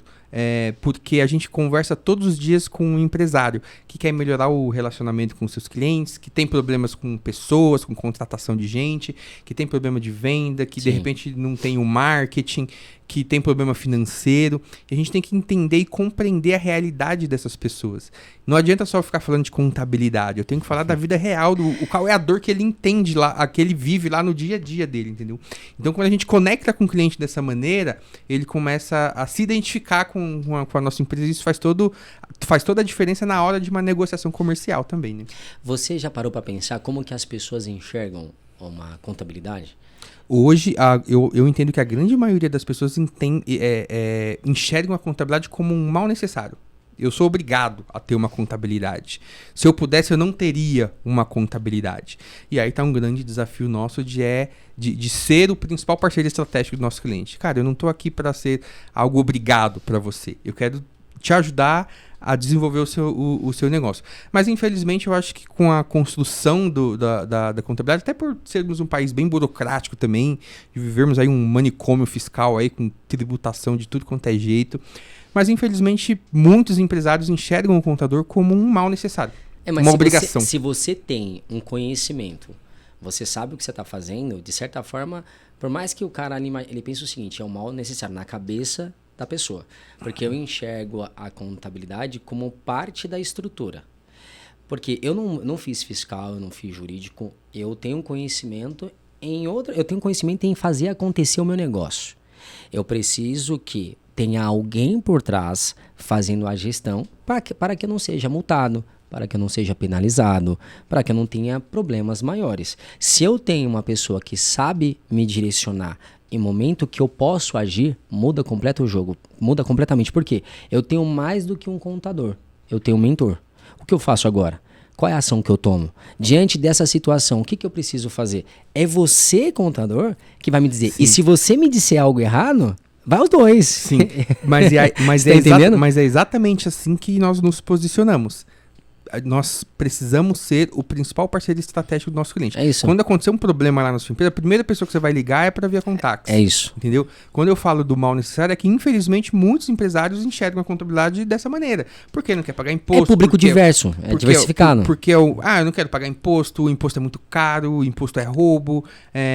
porque a gente conversa todos os dias com um empresário que quer melhorar o relacionamento com seus clientes, que tem problemas com pessoas, com contratação de gente, que tem problema de venda, que de repente não tem o marketing, que tem problema financeiro. E a gente tem que entender e compreender a realidade dessas pessoas. Não adianta só ficar falando de contabilidade, eu tenho que falar da vida real, qual é a dor que ele entende lá, que ele vive lá no dia a dia dele, entendeu? Então, quando a gente conecta com o cliente dessa maneira, ele começa a se identificar com a nossa empresa, e isso faz toda a diferença na hora de uma negociação comercial também, né? Você já parou para pensar como que as pessoas enxergam uma contabilidade? Hoje, eu entendo que a grande maioria das pessoas enxergam a contabilidade como um mal necessário. Eu sou obrigado a ter uma contabilidade. Se eu pudesse, eu não teria uma contabilidade. E aí está um grande desafio nosso de ser o principal parceiro estratégico do nosso cliente. Cara, eu não estou aqui para ser algo obrigado para você. Eu quero te ajudar a desenvolver o seu negócio. Mas, infelizmente, eu acho que com a construção da contabilidade, até por sermos um país bem burocrático também, de vivermos aí um manicômio fiscal aí, com tributação de tudo quanto é jeito, mas, infelizmente, muitos empresários enxergam o contador como um mal necessário, mas uma obrigação. Se você tem um conhecimento, você sabe o que você está fazendo, de certa forma, por mais que o cara ele pense o seguinte, é um mal necessário na cabeça da pessoa, porque eu enxergo a contabilidade como parte da estrutura. Porque eu não fiz fiscal, eu não fiz jurídico, eu tenho conhecimento em fazer acontecer o meu negócio. Eu preciso que tenha alguém por trás fazendo a gestão para que eu não seja multado, para que eu não seja penalizado, para que eu não tenha problemas maiores. Se eu tenho uma pessoa que sabe me direcionar em momento que eu posso agir, muda completo o jogo, muda completamente. Por quê? Eu tenho mais do que um contador, eu tenho um mentor. O que eu faço agora? Qual é a ação que eu tomo? Diante dessa situação, o que eu preciso fazer? É você, contador, que vai me dizer. Sim. E se você me disser algo errado, vai os dois. Sim, mas é exatamente assim que nós nos posicionamos. Nós precisamos ser o principal parceiro estratégico do nosso cliente. É isso. Quando acontecer um problema lá na sua empresa, a primeira pessoa que você vai ligar é para Via Contactos. É isso. Entendeu? Quando eu falo do mal necessário, é que infelizmente muitos empresários enxergam a contabilidade dessa maneira. Porque não quer pagar imposto. É público diverso, é diversificado. Porque eu não quero pagar imposto, o imposto é muito caro, o imposto é roubo,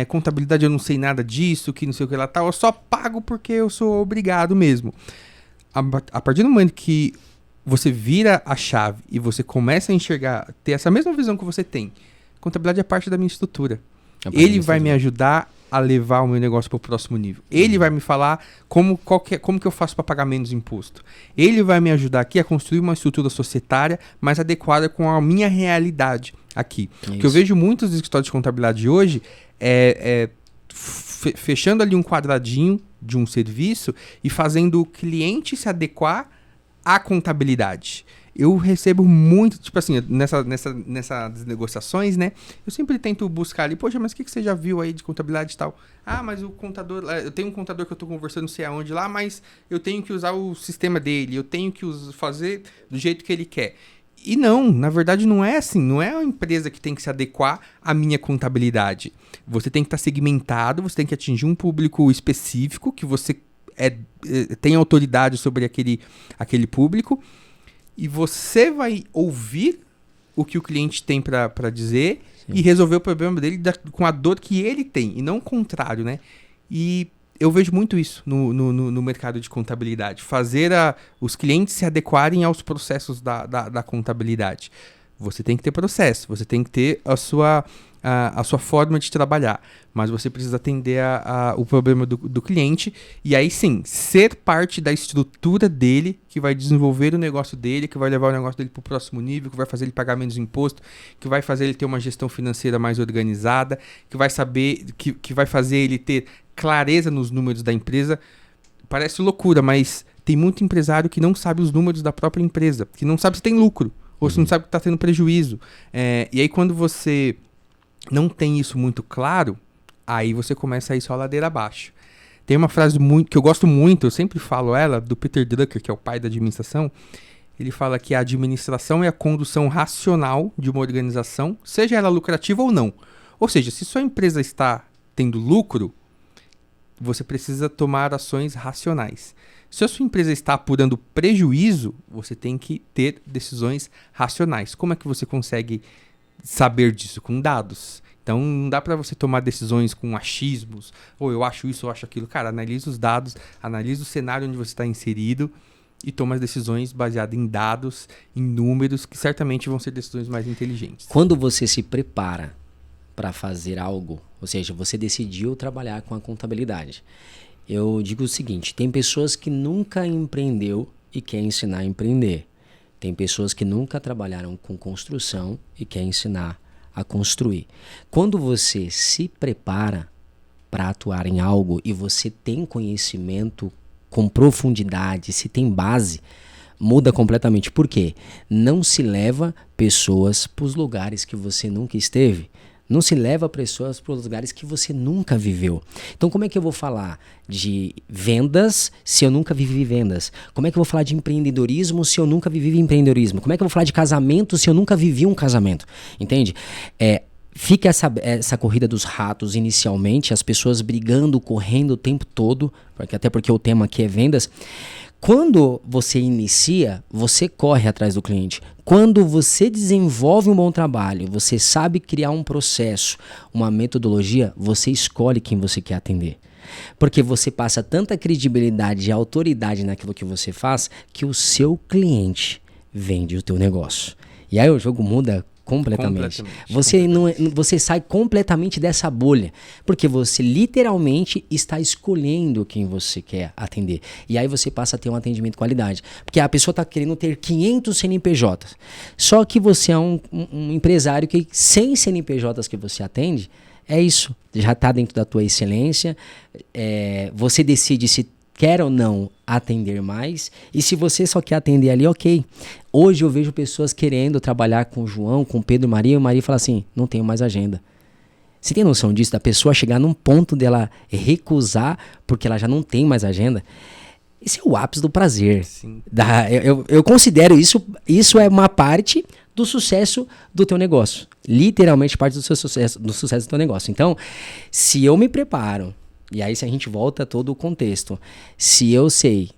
contabilidade eu não sei nada disso, que não sei o que lá tal, eu só pago porque eu sou obrigado mesmo. A partir do momento que você vira a chave e você começa a enxergar, ter essa mesma visão que você tem. Contabilidade é parte da minha estrutura. Ele vai me ajudar a levar o meu negócio para o próximo nível. Ele vai me falar como que eu faço para pagar menos imposto. Ele vai me ajudar aqui a construir uma estrutura societária mais adequada com a minha realidade aqui. O que eu vejo muitos escritórios de contabilidade hoje fechando ali um quadradinho de um serviço e fazendo o cliente se adequar à contabilidade. Eu recebo muito, tipo assim, nessas negociações, né? Eu sempre tento buscar ali, poxa, mas o que você já viu aí de contabilidade e tal? Ah, mas o contador, eu tenho um contador que eu tô conversando não sei aonde lá, mas eu tenho que usar o sistema dele, eu tenho que fazer do jeito que ele quer. E não, na verdade não é assim, não é a empresa que tem que se adequar à minha contabilidade. Você tem que estar segmentado, você tem que atingir um público específico, que você tem autoridade sobre aquele público, e você vai ouvir o que o cliente tem para dizer. Sim. E resolver o problema dele com a dor que ele tem, e não o contrário, né? E eu vejo muito isso no mercado de contabilidade. Fazer os clientes se adequarem aos processos da contabilidade. Você tem que ter processo, você tem que ter a sua forma de trabalhar, mas você precisa atender o problema do cliente e aí sim, ser parte da estrutura dele, que vai desenvolver o negócio dele, que vai levar o negócio dele para o próximo nível, que vai fazer ele pagar menos imposto, que vai fazer ele ter uma gestão financeira mais organizada, que vai saber, que vai fazer ele ter clareza nos números da empresa. Parece loucura, mas tem muito empresário que não sabe os números da própria empresa, que não sabe se tem lucro, ou se não sabe que está tendo prejuízo. E aí quando você não tem isso muito claro, aí você começa a ir só a ladeira abaixo. Tem uma frase que eu gosto muito, eu sempre falo ela, do Peter Drucker, que é o pai da administração. Ele fala que a administração é a condução racional de uma organização, seja ela lucrativa ou não. Ou seja, se sua empresa está tendo lucro, você precisa tomar ações racionais. Se a sua empresa está apurando prejuízo, você tem que ter decisões racionais. Como é que você consegue saber disso? Com dados. Então não dá para você tomar decisões com achismos, ou eu acho isso, eu acho aquilo. Cara, analisa os dados, analisa o cenário onde você está inserido e toma as decisões baseadas em dados, em números, que certamente vão ser decisões mais inteligentes. Quando você se prepara para fazer algo, ou seja, você decidiu trabalhar com a contabilidade, eu digo o seguinte: tem pessoas que nunca empreendeu e quer ensinar a empreender. Tem pessoas que nunca trabalharam com construção e quer ensinar a construir. Quando você se prepara para atuar em algo e você tem conhecimento com profundidade, se tem base, muda completamente. Por quê? Não se leva pessoas para os lugares que você nunca esteve. Não se leva pessoas para os lugares que você nunca viveu. Então, como é que eu vou falar de vendas se eu nunca vivi vendas? Como é que eu vou falar de empreendedorismo se eu nunca vivi empreendedorismo? Como é que eu vou falar de casamento se eu nunca vivi um casamento? Entende? Fica essa corrida dos ratos inicialmente, as pessoas brigando, correndo o tempo todo, até porque o tema aqui é vendas. Quando você inicia, você corre atrás do cliente. Quando você desenvolve um bom trabalho, você sabe criar um processo, uma metodologia, você escolhe quem você quer atender. Porque você passa tanta credibilidade e autoridade naquilo que você faz, que o seu cliente vende o teu negócio. E aí o jogo muda completamente. Você sai completamente dessa bolha, porque você literalmente está escolhendo quem você quer atender. E aí você passa a ter um atendimento de qualidade. Porque a pessoa está querendo ter 500 CNPJs. Só que você é um empresário que 100 CNPJs que você atende, é isso. Já está dentro da tua excelência. Você decide se quer ou não atender mais, e se você só quer atender ali, ok. Hoje eu vejo pessoas querendo trabalhar com o João, com o Pedro, Maria, e o Maria fala assim: não tenho mais agenda. Você tem noção disso? Da pessoa chegar num ponto dela recusar porque ela já não tem mais agenda? Esse é o ápice do prazer. Sim. Eu considero isso é uma parte do sucesso do teu negócio. Literalmente parte do sucesso do teu negócio. Então, se eu me preparo, e aí se a gente volta a todo o contexto, se eu sei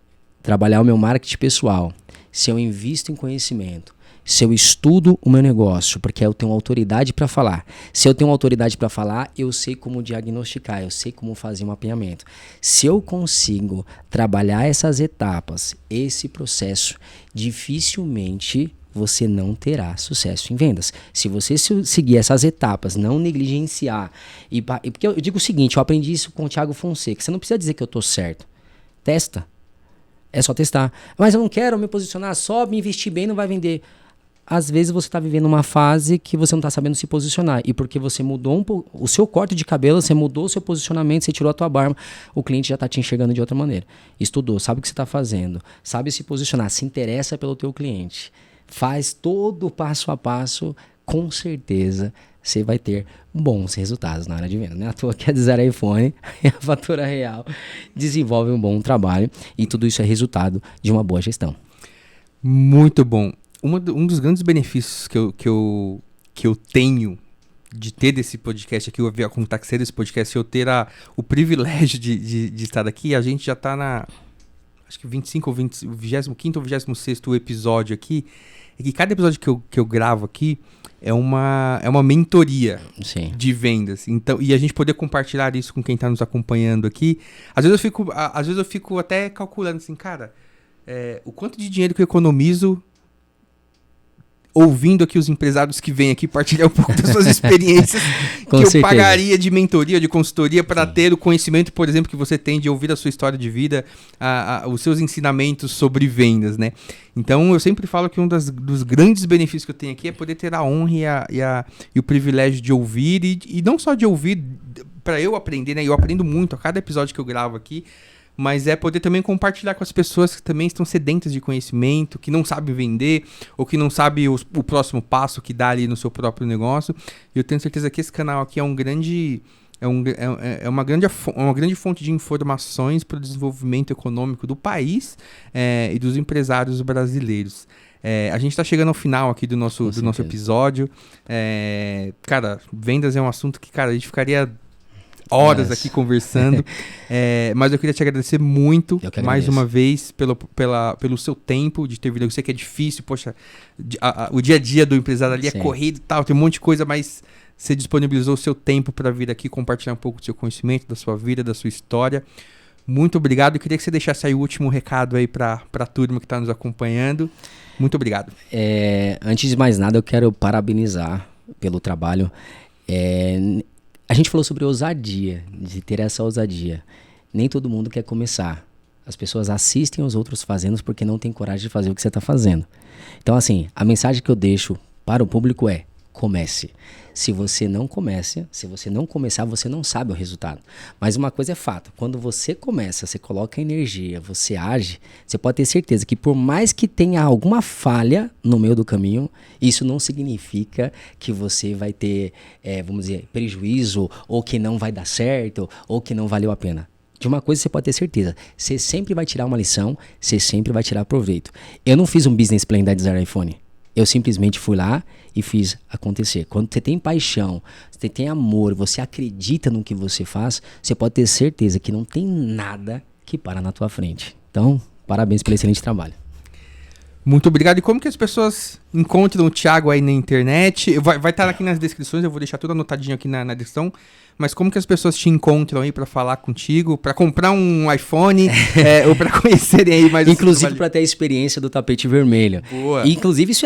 trabalhar o meu marketing pessoal, se eu invisto em conhecimento, se eu estudo o meu negócio, porque eu tenho autoridade para falar. Se eu tenho autoridade para falar, eu sei como diagnosticar, eu sei como fazer um mapeamento. Se eu consigo trabalhar essas etapas, esse processo, dificilmente você não terá sucesso em vendas. Se você seguir essas etapas, não negligenciar. Porque eu digo o seguinte, eu aprendi isso com o Thiago Fonseca. Você não precisa dizer que eu estou certo. Testa. É só testar. Mas eu não quero me posicionar, só me investir bem não vai vender. Às vezes você está vivendo uma fase que você não está sabendo se posicionar. E porque você mudou o seu corte de cabelo, você mudou o seu posicionamento, você tirou a tua barba, o cliente já está te enxergando de outra maneira. Estudou, sabe o que você está fazendo, sabe se posicionar, se interessa pelo teu cliente. Faz todo o passo a passo, com certeza você vai ter bons resultados na área de venda. Não é à toa que a Zero iPhone e a Fatura Real desenvolve um bom trabalho e tudo isso é resultado de uma boa gestão. Muito bom. Um dos grandes benefícios que eu tenho de ter desse podcast aqui, eu vi a Contaxeira desse podcast, eu ter o privilégio de estar aqui, a gente já está na, acho que 25 ou 25º ou 26º episódio aqui, é que cada episódio que eu gravo aqui é uma mentoria Sim. de vendas. Então, e a gente poder compartilhar isso com quem está nos acompanhando aqui. Às vezes eu fico até calculando assim, cara, o quanto de dinheiro que eu economizo ouvindo aqui os empresários que vêm aqui partilhar um pouco das suas experiências que eu certeza. pagaria de mentoria, de consultoria para ter o conhecimento, por exemplo, que você tem de ouvir a sua história de vida, os seus ensinamentos sobre vendas, né? Então, eu sempre falo que um dos grandes benefícios que eu tenho aqui é poder ter a honra e o privilégio de ouvir e não só de ouvir para eu aprender, né? Eu aprendo muito a cada episódio que eu gravo aqui, mas é poder também compartilhar com as pessoas que também estão sedentas de conhecimento, que não sabem vender, ou que não sabem o próximo passo que dá ali no seu próprio negócio. E eu tenho certeza que esse canal aqui é uma grande fonte de informações para o desenvolvimento econômico do país e dos empresários brasileiros. A gente está chegando ao final aqui do nosso episódio. Cara, vendas é um assunto que, cara, a gente ficaria horas aqui conversando, mas eu queria te agradecer muito, mais uma vez, pelo seu tempo de ter vindo. Eu sei que é difícil, poxa, o dia a dia do empresário ali é corrido e tal, tem um monte de coisa, mas você disponibilizou o seu tempo para vir aqui compartilhar um pouco do seu conhecimento, da sua vida, da sua história. Muito obrigado. Eu queria que você deixasse aí o último recado aí para a turma que está nos acompanhando. Muito obrigado. Antes de mais nada, eu quero parabenizar pelo trabalho. A gente falou sobre ousadia, de ter essa ousadia. Nem todo mundo quer começar. As pessoas assistem os outros fazendo porque não tem coragem de fazer o que você está fazendo. Então, assim, a mensagem que eu deixo para o público é: comece. Se você não começar, você não sabe o resultado. Mas uma coisa é fato, quando você começa, você coloca energia, você age, você pode ter certeza que por mais que tenha alguma falha no meio do caminho, isso não significa que você vai ter, vamos dizer, prejuízo, ou que não vai dar certo, ou que não valeu a pena. De uma coisa você pode ter certeza, você sempre vai tirar uma lição, você sempre vai tirar proveito. Eu não fiz um business plan da Desire iPhone. Eu simplesmente fui lá e fiz acontecer. Quando você tem paixão, você tem amor, você acredita no que você faz, você pode ter certeza que não tem nada que para na tua frente. Então, parabéns pelo excelente trabalho. Muito obrigado. E como que as pessoas encontram o Thiago aí na internet? Vai estar aqui nas descrições, eu vou deixar tudo anotadinho aqui na descrição. Mas como que as pessoas te encontram aí para falar contigo, para comprar um iPhone, ou para conhecerem aí mais... Inclusive para ter a experiência do tapete vermelho. Boa. E, inclusive isso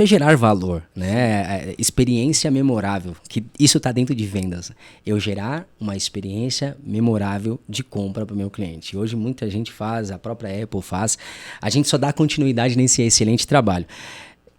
é gerar valor, né? Experiência memorável, que isso está dentro de vendas. Eu gerar uma experiência memorável de compra para o meu cliente. Hoje muita gente faz, a própria Apple faz. A gente só dá continuidade nesse excelente trabalho.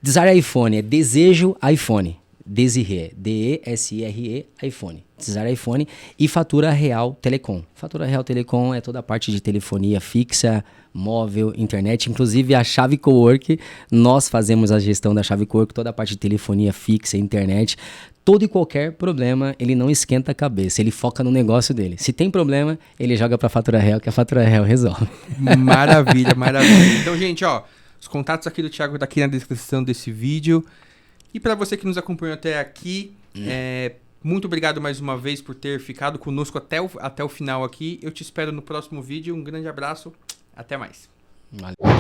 Desire iPhone é desejo iPhone. Desire, D-E-S-I-R-E, iPhone. Desire iPhone e Fatura Real Telecom. Fatura Real Telecom é toda a parte de telefonia fixa, móvel, internet. Inclusive a Chave Cowork, nós fazemos a gestão da Chave Cowork, toda a parte de telefonia fixa, internet. Todo e qualquer problema, ele não esquenta a cabeça, ele foca no negócio dele. Se tem problema, ele joga para a Fatura Real, que a Fatura Real resolve. Maravilha, maravilha. Então, gente, ó, os contatos aqui do Thiago tá aqui na descrição desse vídeo. E para você que nos acompanhou até aqui, muito obrigado mais uma vez por ter ficado conosco até o final aqui. Eu te espero no próximo vídeo. Um grande abraço. Até mais. Valeu.